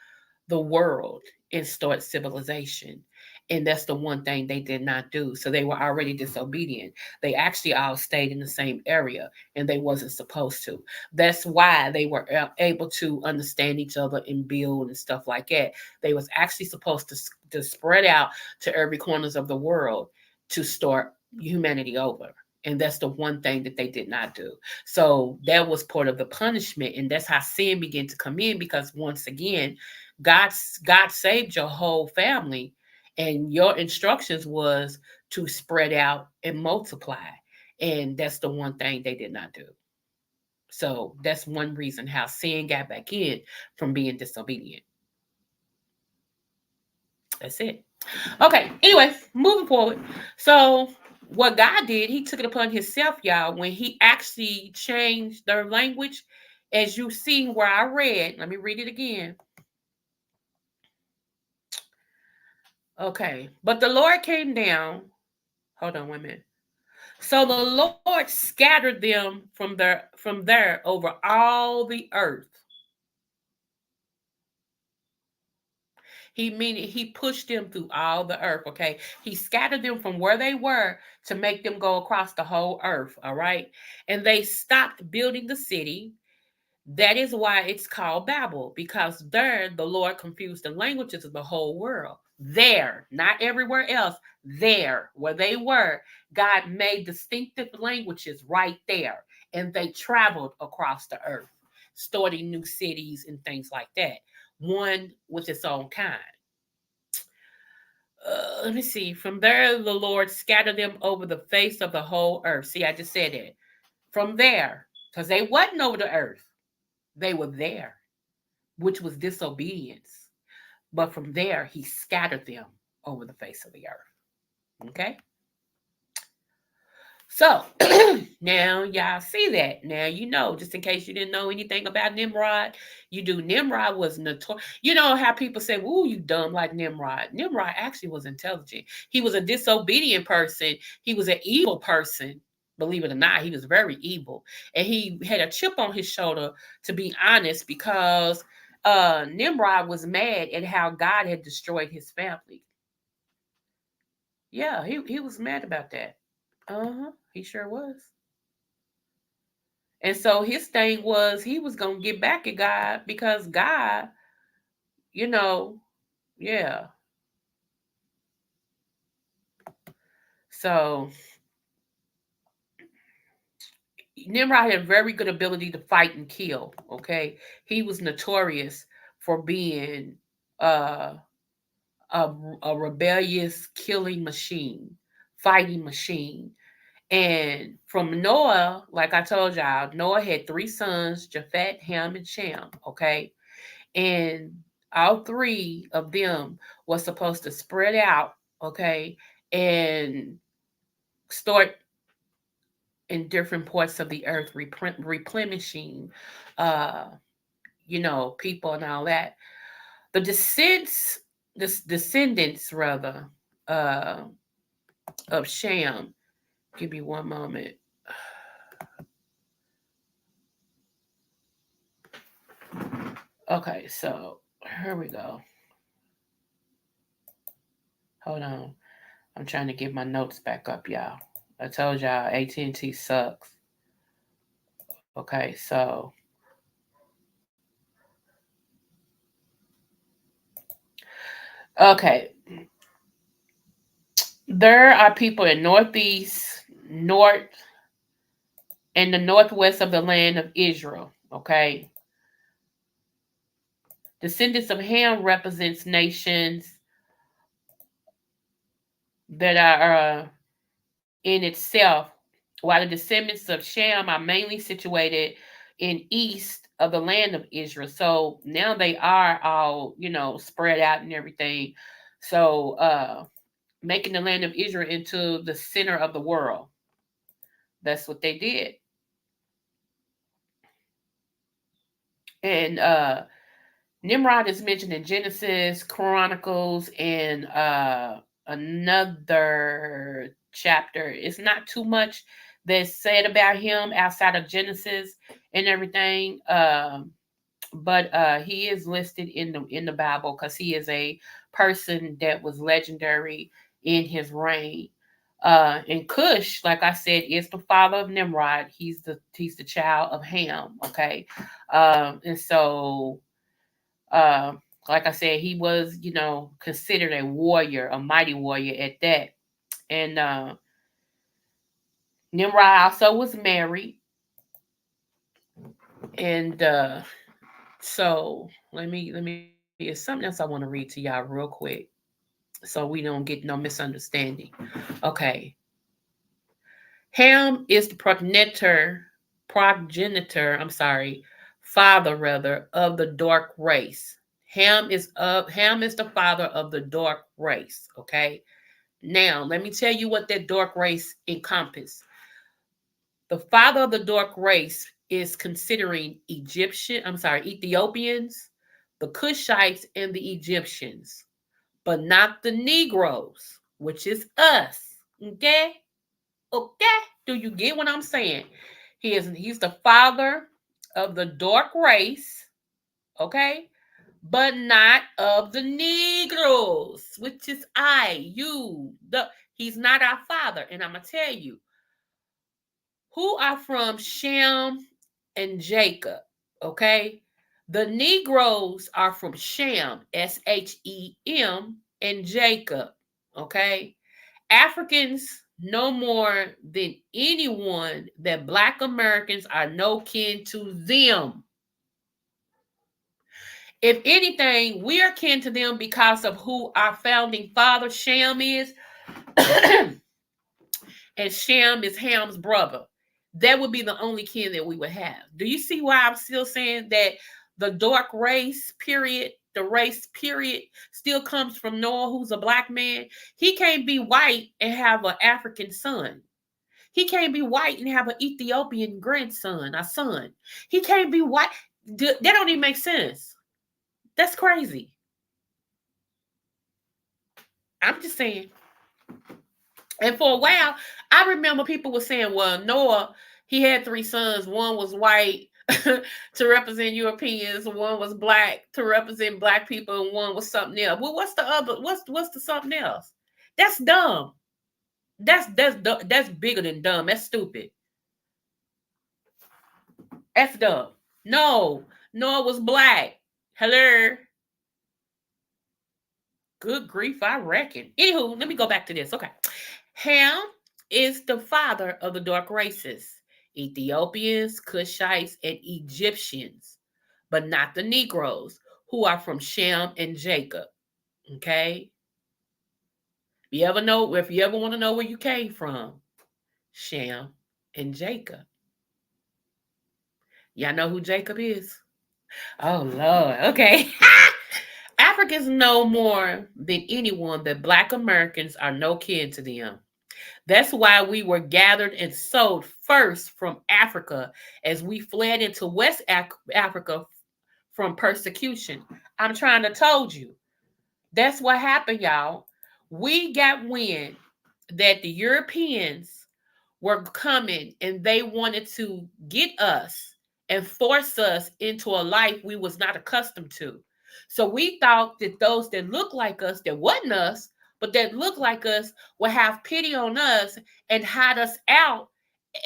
the world and start civilization. And that's the one thing they did not do. So they were already disobedient. They actually all stayed in the same area and they wasn't supposed to. That's why they were able to understand each other and build and stuff like that. They was actually supposed to spread out to every corners of the world to start humanity over. And that's the one thing that they did not do. So that was part of the punishment. And that's how sin began to come in because once again, God saved your whole family, and your instructions was to spread out and multiply. And that's the one thing they did not do. So that's one reason how sin got back in from being disobedient. That's it. Okay, anyway, moving forward. So what God did, He took it upon Himself, y'all, when He actually changed their language. As you see where I read, let me read it again. Okay. But the Lord came down. Hold on one minute. So the Lord scattered them from there over all the earth. He pushed them through all the earth, okay? He scattered them from where they were to make them go across the whole earth, all right? And they stopped building the city. That is why it's called Babel, because there the Lord confused the languages of the whole world. There, not everywhere else, there, where they were, God made distinctive languages right there, and they traveled across the earth, starting new cities and things like that, one with its own kind. Let me see. From there, the Lord scattered them over the face of the whole earth. See, I just said that. From there, because they wasn't over the earth, they were there, which was disobedience. But from there, he scattered them over the face of the earth. Okay? So now y'all see that. Now you know, just in case you didn't know anything about Nimrod, you do. Nimrod was notorious. You know how people say, "Ooh, you dumb like Nimrod." Nimrod actually was intelligent. He was a disobedient person. He was an evil person. Believe it or not, he was very evil, and he had a chip on his shoulder. To be honest, because Nimrod was mad at how God had destroyed his family. Yeah, he was mad about that. Uh-huh. He sure was. And so his thing was he was gonna get back at God because God, you know, yeah. So Nimrod had a very good ability to fight and kill. Okay, he was notorious for being uh, a, a rebellious killing machine, fighting machine. And from Noah, like I told y'all, Noah had three sons, Japhet, Ham, and Shem. Okay, and all three of them was supposed to spread out. Okay, and start in different parts of the earth, replenishing, uh, people and all that. The descendants rather, uh, of Shem. Give me one moment. Okay, so here we go. Hold on. I'm trying to get my notes back up, y'all. I told y'all AT&T sucks. Okay, so okay, there are people in northeast, north, and the northwest of the land of Israel. Okay, descendants of Ham represents nations that are in itself, while the descendants of Shem are mainly situated in east of the land of Israel. So now they are all, spread out and everything. So making the land of Israel into the center of the world. That's what they did. And Nimrod is mentioned in Genesis, Chronicles, and another chapter. It's not too much that's said about him outside of Genesis and everything. But he is listed in the Bible because he is a person that was legendary in his reign. And Cush, like I said, is the father of Nimrod. He's the child of Ham. Okay, and so uh, like I said, he was, considered a warrior, a mighty warrior at that. And Nimrod also was married. And so let me it's something else I want to read to y'all real quick so we don't get no misunderstanding. Okay. Ham is the I'm sorry, father rather of the dark race. Ham is the father of the dark race. Okay. Now, let me tell you what that dark race encompasses. The father of the dark race is considering Ethiopians, the Cushites, and the Egyptians, but not the Negroes, which is us. Okay? Okay? Do you get what I'm saying? He's the father of the dark race, okay? But not of the Negroes, which is he's not our father. And I'm gonna tell you who are from Shem and Jacob, okay? The Negroes are from Shem, Shem, and Jacob, okay? Africans no more than anyone that Black Americans are no kin to them. If anything, we are kin to them because of who our founding father Shem is, and Shem is Ham's brother. That would be the only kin that we would have. Do you see why I'm still saying that the dark race period, the race period, still comes from Noah, who's a black man? He can't be white and have an African son. He can't be white and have an Ethiopian grandson, a son. He can't be white. That don't even make sense. That's crazy. I'm just saying. And for a while, I remember people were saying, well, Noah, he had three sons. One was white to represent Europeans, one was black to represent black people, and one was something else. Well, what's the other? What's the something else? That's dumb. That's bigger than dumb. That's stupid. That's dumb. No, Noah was black. Hello. Good grief, I reckon. Anywho, let me go back to this. Okay. Ham is the father of the dark races, Ethiopians, Cushites, and Egyptians, but not the Negroes, who are from Shem and Jacob. Okay? If you ever want to know where you came from, Shem and Jacob. Y'all know who Jacob is? Oh Lord. Okay. Africans know more than anyone that Black Americans are no kin to them. That's why we were gathered and sold first from Africa as we fled into Africa from persecution. I'm trying to told you. That's what happened, y'all. We got wind that the Europeans were coming and they wanted to get us and force us into a life we was not accustomed to. So we thought that those that looked like us, that wasn't us, but that looked like us, would have pity on us and hide us out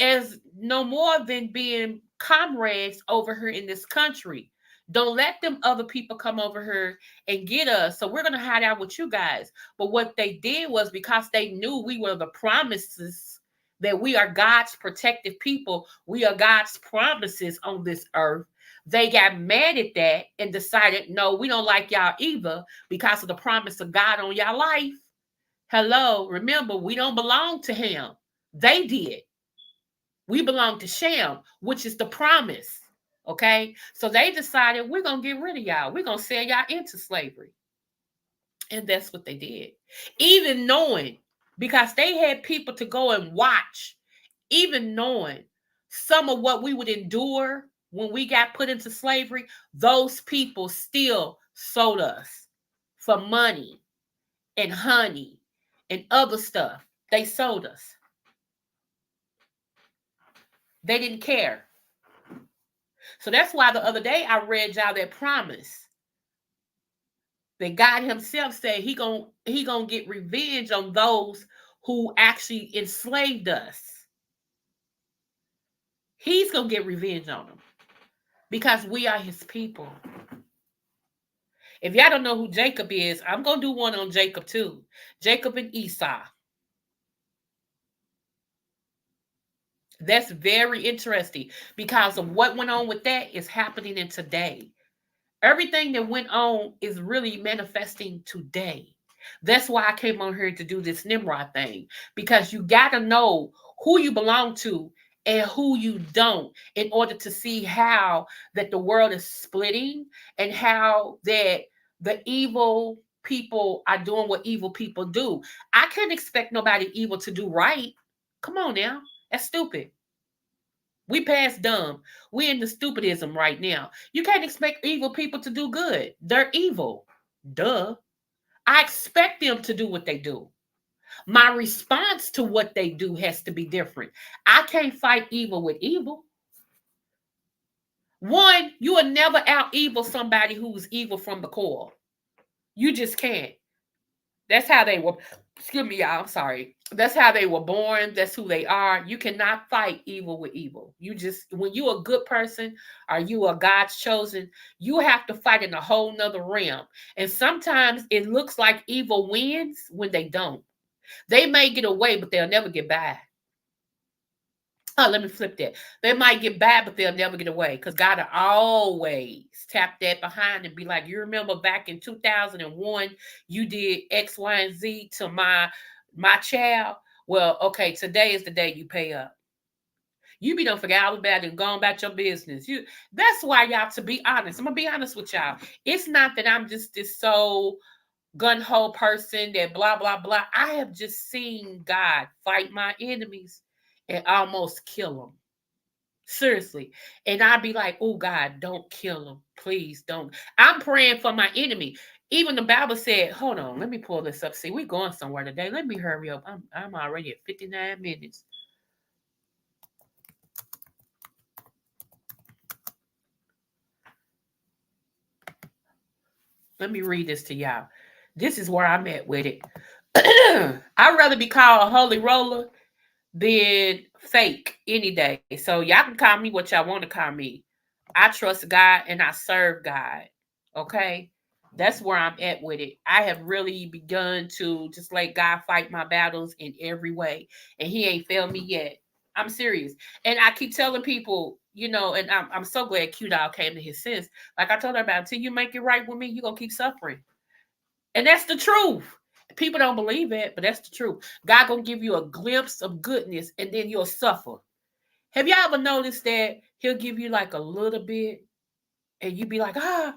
as no more than being comrades over here in this country. Don't let them other people come over here and get us. So we're going to hide out with you guys. But what they did was, because they knew we were the promises, that we are God's protected people, we are God's promises on this earth. They got mad at that and decided, no, we don't like y'all either because of the promise of God on y'all life. Hello, remember, we don't belong to him. They did. We belong to Shem, which is the promise. Okay? So they decided, we're going to get rid of y'all. We're going to sell y'all into slavery. And that's what they did. Even knowing, because they had people to go and watch, even knowing some of what we would endure when we got put into slavery, those people still sold us for money and honey and other stuff. They sold us. They didn't care. So that's why the other day I read y'all that promise that God himself said he gonna get revenge on those who actually enslaved us. He's gonna get revenge on them because we are his people. If y'all don't know who Jacob is, I'm gonna do one on Jacob too. Jacob and Esau. That's very interesting because of what went on with that is happening in today. Everything that went on is really manifesting today. That's why I came on here to do this Nimrod thing, because you got to know who you belong to and who you don't in order to see how that the world is splitting and how that the evil people are doing what evil people do. I can't expect nobody evil to do right. Come on now. That's stupid. We past dumb. We in the stupidism right now. You can't expect evil people to do good. They're evil. Duh. I expect them to do what they do. My response to what they do has to be different. I can't fight evil with evil. One, you will never out evil somebody who's evil from the core. You just can't. That's how they were. Excuse me, y'all. I'm sorry. That's how they were born. That's who they are. You cannot fight evil with evil. You just, when you're a good person or you are God's chosen, you have to fight in a whole nother realm. And sometimes it looks like evil wins when they don't. They may get away, but they'll never get by. Oh, let me flip that. They might get bad, but they'll never get away because God will always tap that behind and be like, you remember back in 2001, you did X, Y, and Z to my child. Well, okay, today is the day you pay up. You be done forget all about it and gone about your business. That's why y'all, to be honest, I'm gonna be honest with y'all. It's not that I'm just this so gun-ho person that blah blah blah. I have just seen God fight my enemies and almost kill them. Seriously. And I'd be like, oh God, don't kill them. Please don't. I'm praying for my enemy. Even the Bible said, hold on, let me pull this up. See, we're going somewhere today. Let me hurry up. I'm already at 59 minutes. Let me read this to y'all. This is where I'm at with it. I'd rather be called a holy roller than fake any day. So y'all can call me what y'all want to call me. I trust God and I serve God. Okay? That's where I'm at with it. I have really begun to just let God fight my battles in every way, and He ain't failed me yet. I'm serious, and I keep telling people, and I'm so glad Q Doll came to his sense. Like I told her about, until you make it right with me, you gonna keep suffering, and that's the truth. People don't believe it, but that's the truth. God gonna give you a glimpse of goodness, and then you'll suffer. Have y'all ever noticed that He'll give you like a little bit, and you be like, ah,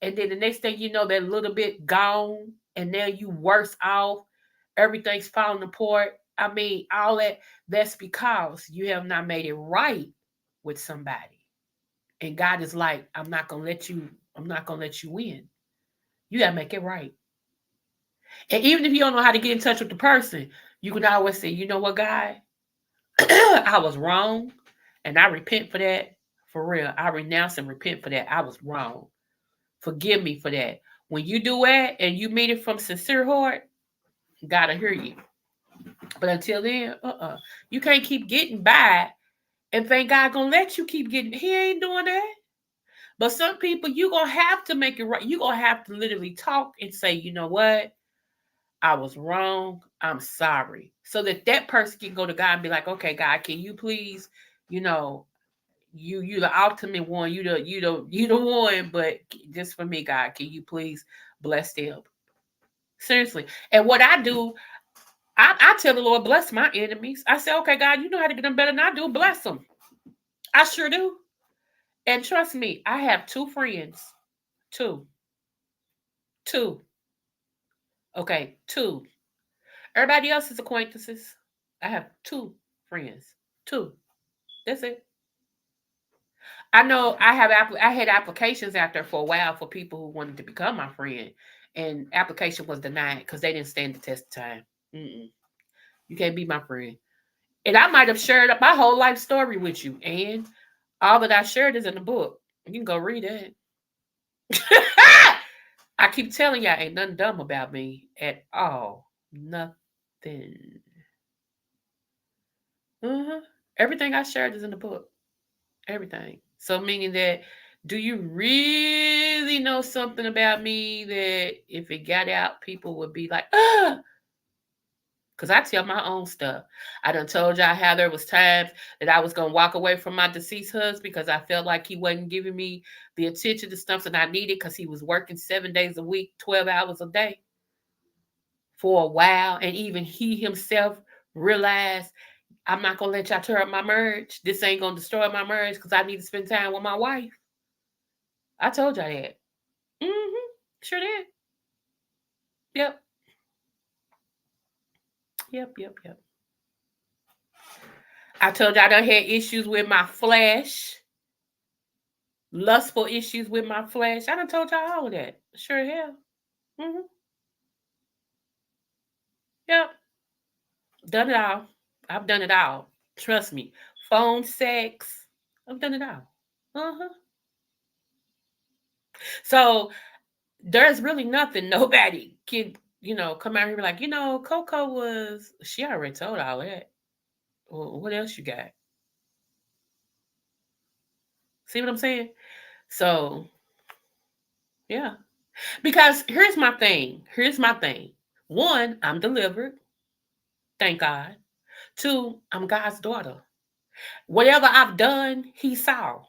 and then the next thing you know, that little bit gone, and now you worse off. Everything's falling apart. I mean, all that's because you have not made it right with somebody. And God is like, I'm not gonna let you win. You gotta make it right. And even if you don't know how to get in touch with the person, you can always say, you know what, God, I was wrong, and I repent for that. For real. I renounce and repent for that. I was wrong. Forgive me for that. When you do that and you mean it from sincere heart, gotta hear you. But until then, you can't keep getting by and think God gonna let you keep getting. He ain't doing that. But some people, you gonna have to make it right. You gonna have to literally talk and say, you know what, I was wrong. I'm sorry, so that that person can go to God and be like, okay, God, can you please, you know, you the ultimate one, you the one, but just for me, God, can you please bless them? Seriously. And what I do, I tell the Lord, bless my enemies. I say, okay, God, you know how to get them better than I do. Bless them. I sure do. And trust me, I have two friends. Two. Two. Okay, two. Everybody else is acquaintances. I have two friends. Two. That's it. I know I had applications out there for a while for people who wanted to become my friend, and application was denied because they didn't stand the test of time. Mm-mm. You can't be my friend. And I might have shared up my whole life story with you, and all that I shared is in the book. You can go read it. I keep telling y'all, ain't nothing dumb about me at all. Nothing. Uh-huh. Everything I shared is in the book. Everything. So meaning that, do you really know something about me that if it got out, people would be like, ah, because I tell my own stuff. I done told y'all how there was times that I was gonna walk away from my deceased husband because I felt like he wasn't giving me the attention to stuff that I needed because he was working 7 days a week, 12 hours a day for a while. And even he himself realized, I'm not gonna let y'all tear up my marriage. This ain't gonna destroy my marriage because I need to spend time with my wife. I told y'all that. Mm-hmm. Sure did. Yep. Yep. Yep. Yep. I told y'all I done had issues with my flesh, lustful issues with my flesh. I done told y'all all of that. Sure have. Mm-hmm. Yep. Done it all. I've done it all. Trust me. Phone sex. I've done it all. Uh-huh. So there's really nothing nobody can, come out here and be like, Coco was, she already told all that. Well, what else you got? See what I'm saying? So, yeah. Because here's my thing. Here's my thing. One, I'm delivered. Thank God. Two, I'm God's daughter. Whatever I've done, He saw.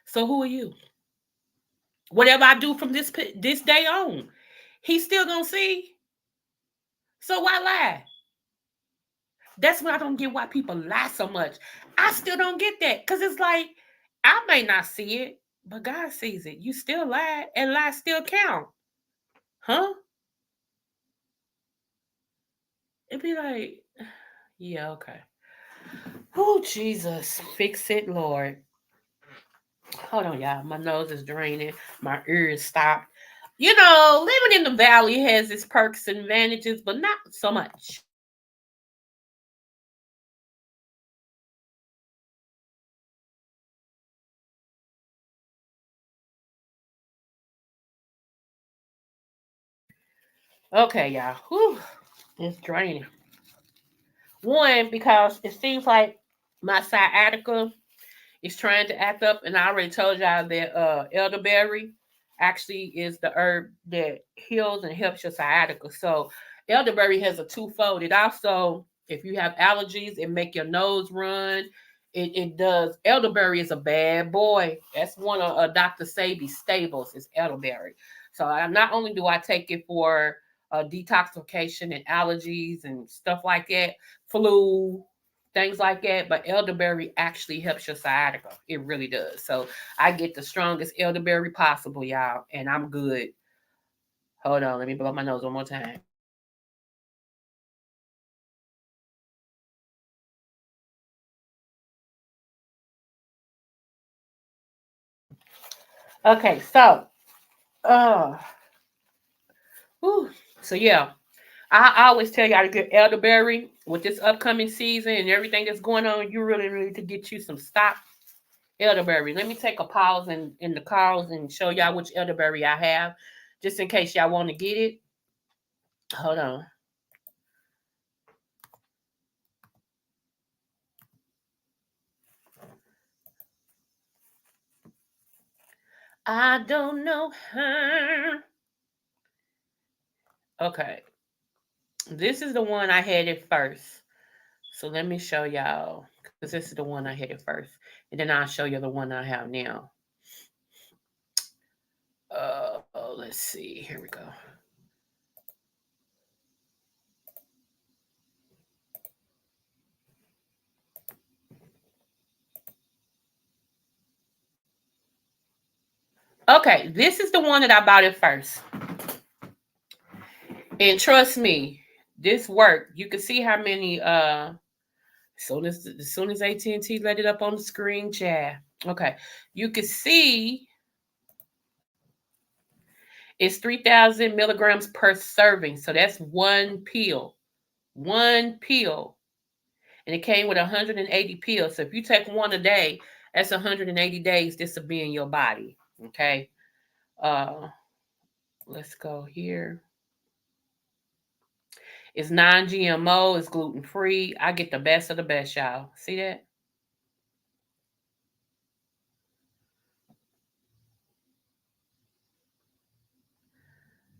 So who are you? Whatever I do from this day on, He's still gonna see. So why lie? That's what I don't get, why people lie so much. I still don't get that because it's like I may not see it, but God sees it. You still lie, and lies still count, huh? It'd be like, yeah, okay. Oh, Jesus, fix it, Lord. Hold on, y'all. My nose is draining. My ears stopped. Living in the valley has its perks and advantages, but not so much. Okay, y'all. Whew, it's draining. One, because it seems like my sciatica is trying to act up, and I already told y'all that elderberry. actually is the herb that heals and helps your sciatica. So elderberry has a twofold. It also, if you have allergies, it make your nose run. It does. Elderberry is a bad boy. That's one of Dr. Sabi's staples is elderberry. So not only do I take it for detoxification and allergies and stuff like that, flu, things like that, but elderberry actually helps your sciatica. It really does. So I get the strongest elderberry possible, y'all, and I'm good. Hold on, let me blow my nose one more time. Okay, so uh whew, so yeah, I always tell y'all to get elderberry with this upcoming season and everything that's going on. You really need to get you some stock elderberry. Let me take a pause in the calls and show y'all which elderberry I have, just in case y'all want to get it. Hold on. I don't know her. Okay, this is the one I had it first. So let me show y'all, because this is the one I had it first, and then I'll show you the one I have now. Let's see. Here we go. Okay, this is the one that I bought it first, and trust me, this worked. You can see how many. As soon as AT&T let it up on the screen, chat. Okay, you can see it's 3,000 milligrams per serving, so that's one pill. One pill. And it came with 180 pills. So if you take one a day, that's 180 days this will be in your body. Okay. Uh let's go here. It's non-GMO, it's gluten-free. I get the best of the best, y'all. See that?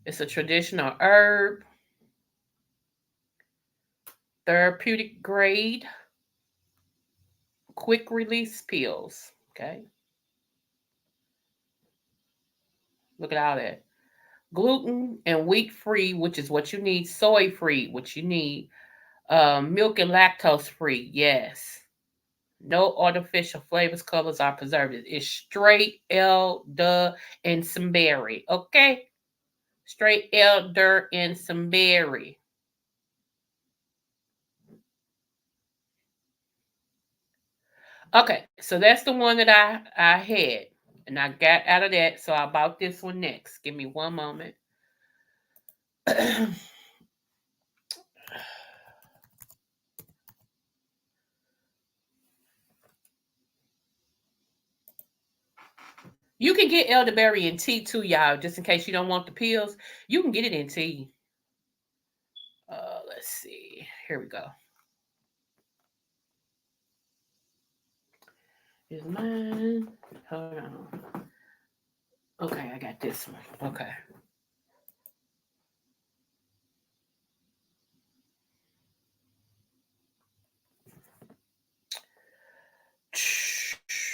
It's a traditional herb, therapeutic grade, quick release pills. Okay. Look at all that. Gluten and wheat free, which is what you need, soy free, which you need, milk and lactose free, yes. No artificial flavors, colors, or preservatives. It's straight elder and some berry. Okay? Straight elder and some berry. Okay, so that's the one that I had. And I got out of that, so I bought this one next. Give me one moment. You can get elderberry in tea too, y'all, just in case you don't want the pills. You can get it in tea. Let's see. Here we go. Is mine? Hold on. Okay, I got this one. Okay.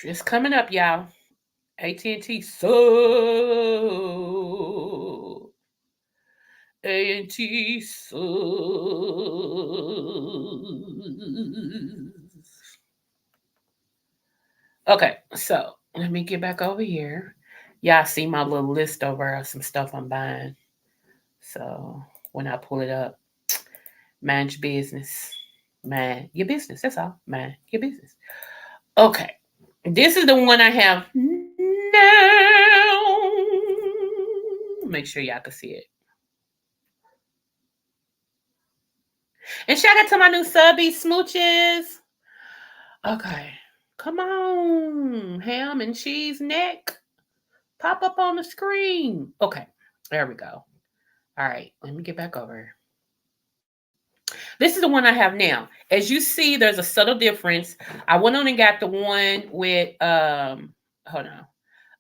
It's coming up, y'all. AT&T so AT&T so. Okay, so let me get back over here. Y'all see my little list over some stuff I'm buying. So when I pull it up, mind your business. Mind your business. That's all. Mind your business. Okay. This is the one I have now. Make sure y'all can see it. And shout out to my new subby smooches. Okay. Come on. Ham and cheese neck. Pop up on the screen. Okay. There we go. All right. Let me get back over. This is the one I have now. As you see, there's a subtle difference. I went on and got the one with hold on.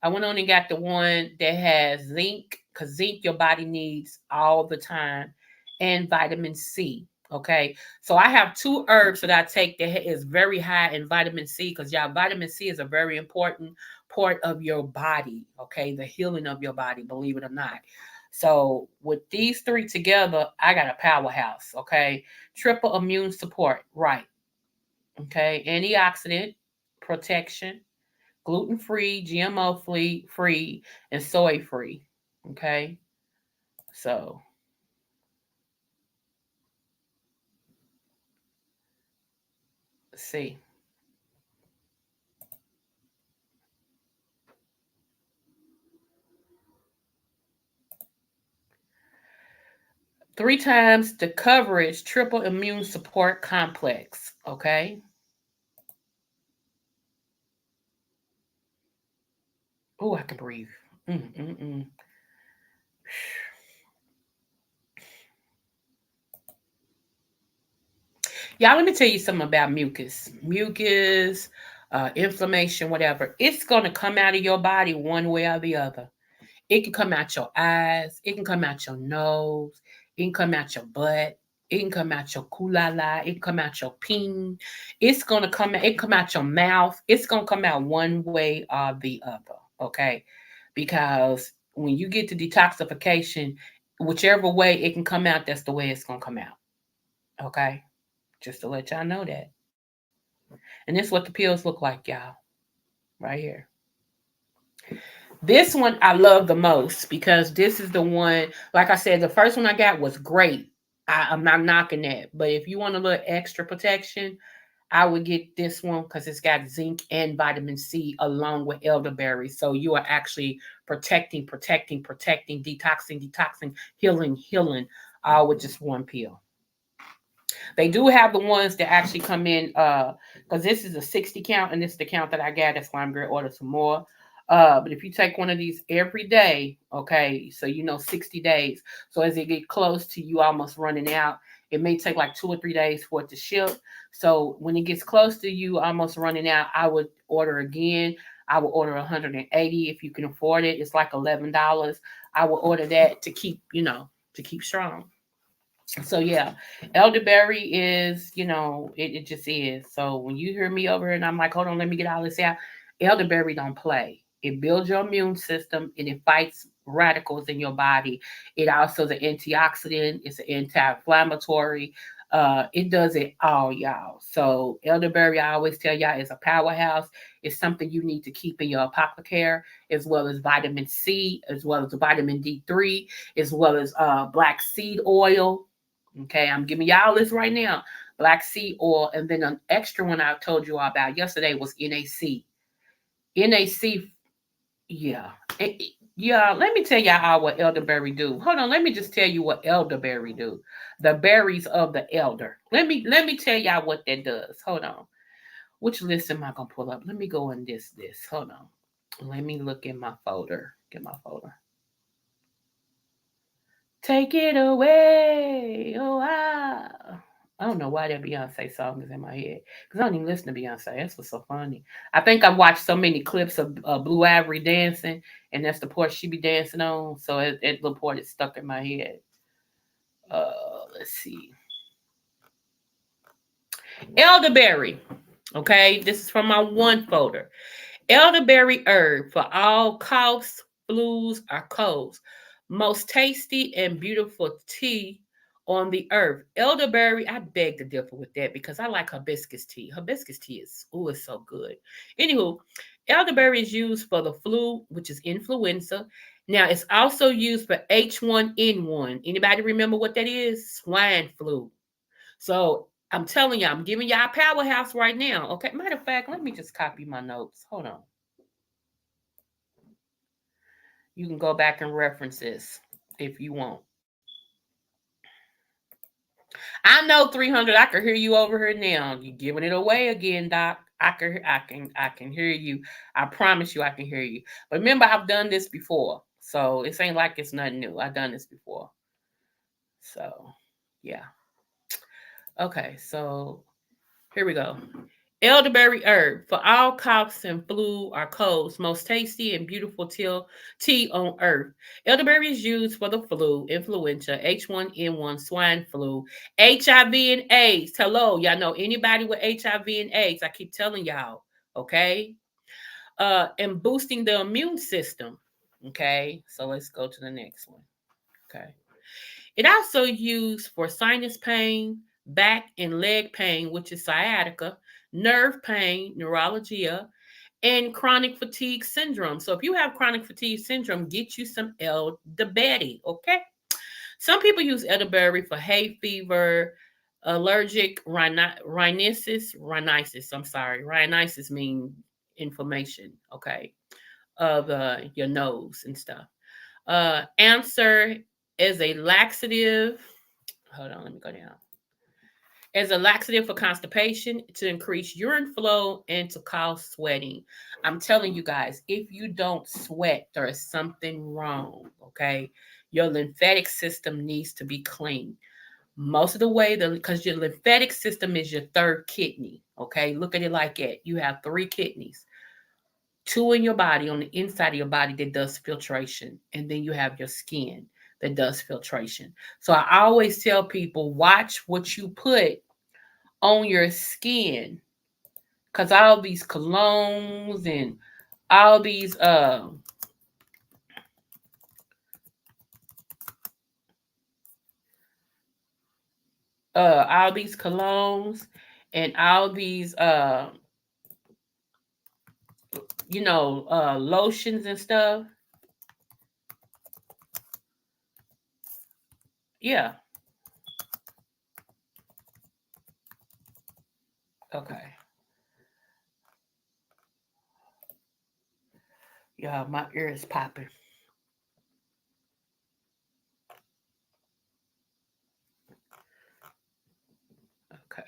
I went on and got the one that has zinc, because zinc your body needs all the time, and vitamin C. Okay, so I have two herbs that I take that is very high in vitamin C, because y'all, vitamin C is a very important part of your body. Okay, the healing of your body, believe it or not. So with these three together, I got a powerhouse. Okay, triple immune support, right? Okay, antioxidant protection, gluten free, GMO free, and soy free. Okay, so let's see. 3 times the coverage triple immune support complex. Okay. Oh, I can breathe. Mm-mm-mm. Y'all, let me tell you something about mucus. Mucus, inflammation, whatever. It's going to come out of your body one way or the other. It can come out your eyes. It can come out your nose. It can come out your butt. It can come out your kulala. It can come out your peen. It's gonna come out. It can come out your mouth. It's gonna come out one way or the other. Okay, because when you get to detoxification, whichever way it can come out, that's the way it's gonna come out. Okay, just to let y'all know that. And this is what the pills look like, y'all. Right here. This one I love the most because this is the one, like I said, the first one I got was great. I'm not knocking that. But if you want a little extra protection, I would get this one because it's got zinc and vitamin C along with elderberry. So you are actually protecting, detoxing, healing, all with just one pill. They do have the ones that actually come in because this is a 60 count and this is the count that I got. That's why I'm going to order some more. But if you take one of these every day, okay, so 60 days. So as it get close to you almost running out, it may take like 2 or 3 days for it to ship. So when it gets close to you almost running out, I would order again. I would order 180 if you can afford it. It's like $11. I will order that to keep, to keep strong. So yeah, elderberry is, it just is. So when you hear me over here and I'm like, hold on, let me get all this out. Elderberry don't play. It builds your immune system and it fights radicals in your body. It also is an antioxidant. It's an anti-inflammatory. It does it all, y'all. So elderberry, I always tell y'all, is a powerhouse. It's something you need to keep in your apothecary, as well as vitamin C, as well as vitamin D3, as well as black seed oil. Okay, I'm giving y'all this right now. Black seed oil, and then an extra one I told you all about yesterday was NAC. NAC, yeah. Yeah, let me tell y'all what elderberry do. Hold on, let me just tell you what elderberry do. The berries of the elder. Let me tell y'all what that does. Hold on. Which list am I gonna pull up? Let me go in this. Hold on. Let me look in my folder. Get my folder. Take it away. Oh, wow. I don't know why that Beyonce song is in my head because I don't even listen to Beyonce. That's what's so funny. I think I've watched so many clips of Blue Ivory dancing, and that's the part she be dancing on. So that little part is stuck in my head. Let's see. Elderberry. Okay, this is from my one folder. Elderberry herb for all coughs, flus, or colds. Most tasty and beautiful tea on the earth. Elderberry, I beg to differ with that because I like hibiscus tea. Hibiscus tea is, oh, it's so good. Anywho, elderberry is used for the flu, which is influenza. Now, it's also used for H1N1. Anybody remember what that is? Swine flu. So I'm telling you, I'm giving y'all a powerhouse right now. Okay. Matter of fact, let me just copy my notes. Hold on. You can go back and reference this if you want. I know 300. I can hear you over here now. You giving it away again, Doc. I can hear you. I promise you, I can hear you. But remember, I've done this before, so it ain't like it's nothing new. I've done this before. So, yeah. Okay. So here we go. Elderberry herb for all coughs and flu or colds, most tasty and beautiful tea on earth. Elderberry is used for the flu, influenza, H1N1, swine flu, HIV and AIDS. Hello, y'all know anybody with HIV and AIDS? I keep telling y'all, okay? And boosting the immune system. Okay, so let's go to the next one. Okay. It also used for sinus pain, back and leg pain, which is sciatica, nerve pain, neuralgia, and chronic fatigue syndrome. So if you have chronic fatigue syndrome, get you some elderberry, okay? Some people use elderberry for hay fever, allergic rhinitis. I'm sorry, rhinitis means inflammation, okay, of your nose and stuff. Answer as a laxative. Hold on, let me go down. As a laxative for constipation, to increase urine flow, and to cause sweating. I'm telling you guys, if you don't sweat, there is something wrong, okay? Your lymphatic system needs to be clean. Most of the way, because your lymphatic system is your third kidney, okay? Look at it like that. You have three kidneys, two in your body, on the inside of your body that does filtration, and then you have your skin that does filtration. So I always tell people, watch what you put on your skin, because all these colognes and all these all these colognes and all these lotions and stuff. Yeah. Okay. Yeah, my ear is popping. Okay.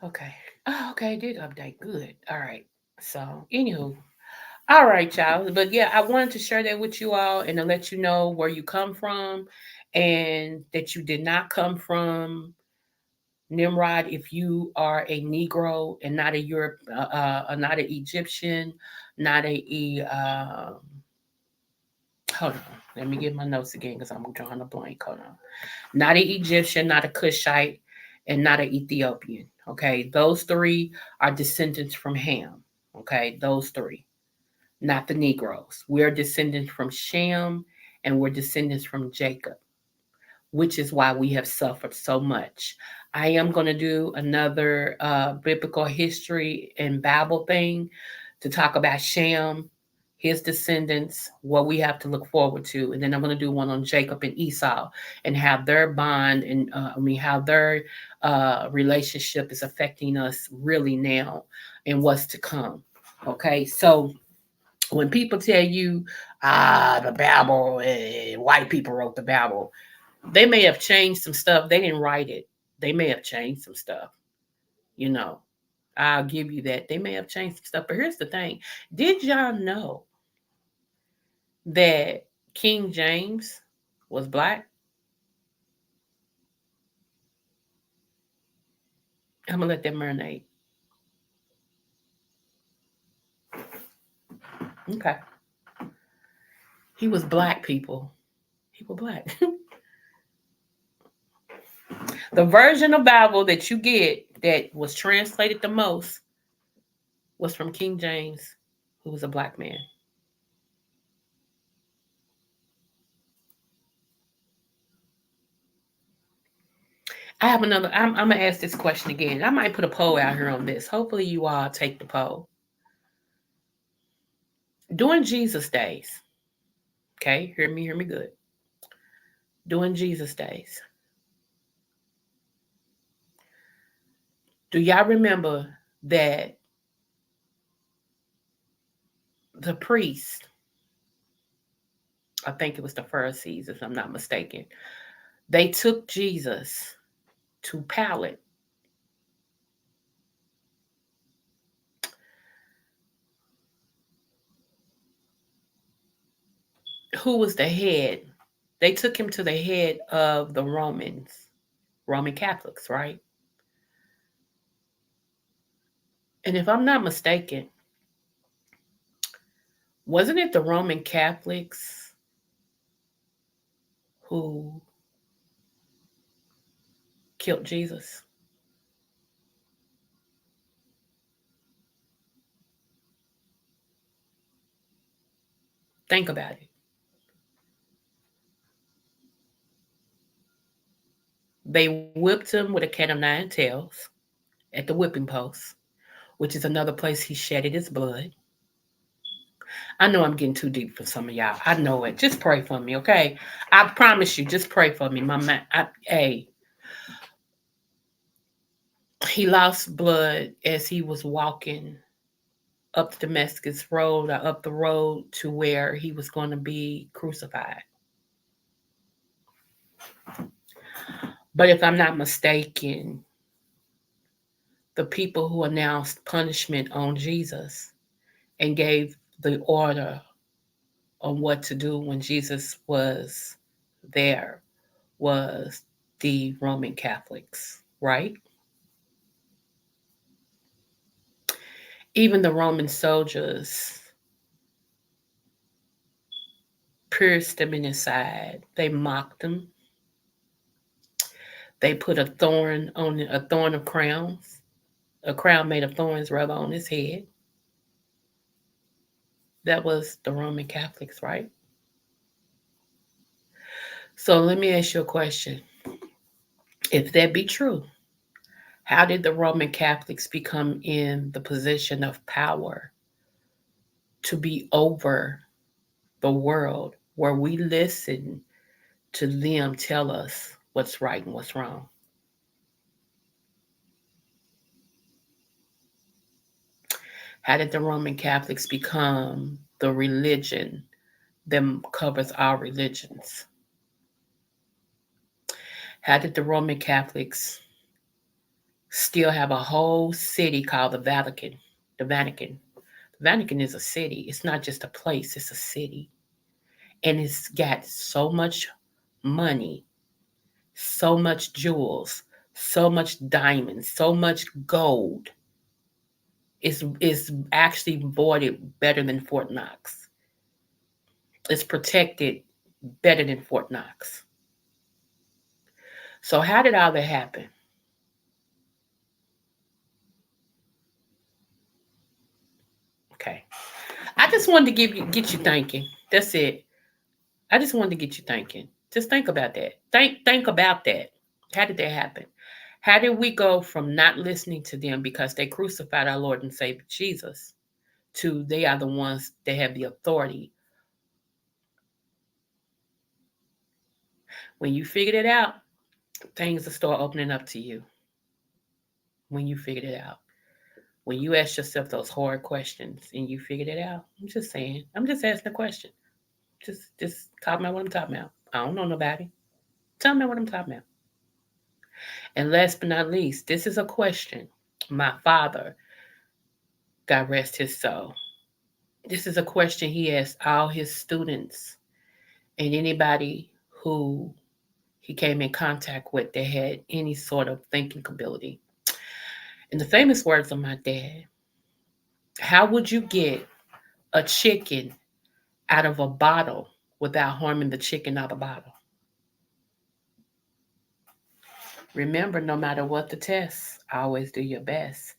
Okay. Oh, okay, did update. Good. All right. So, anywho, all right, y'all. But yeah, I wanted to share that with you all and to let you know where you come from and that you did not come from Nimrod. If you are a Negro and not a not an Egyptian, not hold on, let me get my notes again because I'm drawing a blank. Hold on, not an Egyptian, not a Cushite, and not an Ethiopian. Okay, those three are descendants from Ham. Okay, those three, not the Negroes. We're descendants from Shem, and we're descendants from Jacob, which is why we have suffered so much. I am going to do another biblical history and Bible thing to talk about Shem, his descendants, what we have to look forward to. And then I'm going to do one on Jacob and Esau and how their bond and how their relationship is affecting us really now and what's to come. Okay, so when people tell you, the Bible, white people wrote the Bible, they may have changed some stuff. They didn't write it. They may have changed some stuff. You know, I'll give you that. They may have changed some stuff. But here's the thing. Did y'all know that King James was black? I'm going to let that marinate. Okay. He was black, people. He was black. The version of Bible that you get that was translated the most was from King James, who was a black man. I have another. I'm gonna ask this question again. I might put a poll out here on this. Hopefully, you all take the poll. During Jesus' days, okay, hear me good. During Jesus' days, do y'all remember that the priest, I think it was the Pharisees, if I'm not mistaken, they took Jesus to Pilate, who was the head. They took him to the head of the Romans. Roman Catholics, right? And if I'm not mistaken, wasn't it the Roman Catholics who killed Jesus? Think about it. They whipped him with a cat of nine tails at the whipping post, which is another place he shedded his blood. I know I'm getting too deep for some of y'all. I know it. Just pray for me, okay? I promise you, just pray for me. My man, hey, he lost blood as he was walking up the Damascus Road or up the road to where he was going to be crucified. But if I'm not mistaken, the people who announced punishment on Jesus and gave the order on what to do when Jesus was there was the Roman Catholics, right? Even the Roman soldiers pierced him in his side. They mocked him. They put a thorn of crowns, a crown made of thorns rather on his head. That was the Roman Catholics, right? So let me ask you a question. If that be true, how did the Roman Catholics become in the position of power to be over the world where we listen to them tell us what's right and what's wrong? How did the Roman Catholics become the religion that covers our religions? How did the Roman Catholics still have a whole city called the Vatican? The Vatican. The Vatican is a city. It's not just a place, it's a city. And it's got so much money, so much jewels, so much diamonds, so much gold. It's actually voided better than Fort Knox. It's protected better than Fort Knox. So how did all that happen? Okay. I just wanted to get you thinking. That's it. I just wanted to get you thinking. Just think about that. Think about that. How did that happen? How did we go from not listening to them because they crucified our Lord and Savior Jesus to they are the ones that have the authority? When you figured it out, things will start opening up to you. When you figured it out. When you ask yourself those hard questions and you figured it out. I'm just saying. I'm just asking a question. Just talk about what I'm talking about. I don't know nobody. Tell me what I'm talking about. And last but not least, this is a question my father, God rest his soul. This is a question he asked all his students and anybody who he came in contact with that had any sort of thinking ability. In the famous words of my dad, how would you get a chicken out of a bottle without harming the chicken out of the bottle? Remember, no matter what the test, always do your best.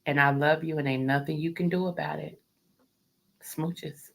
And I love you, and ain't nothing you can do about it. Smooches.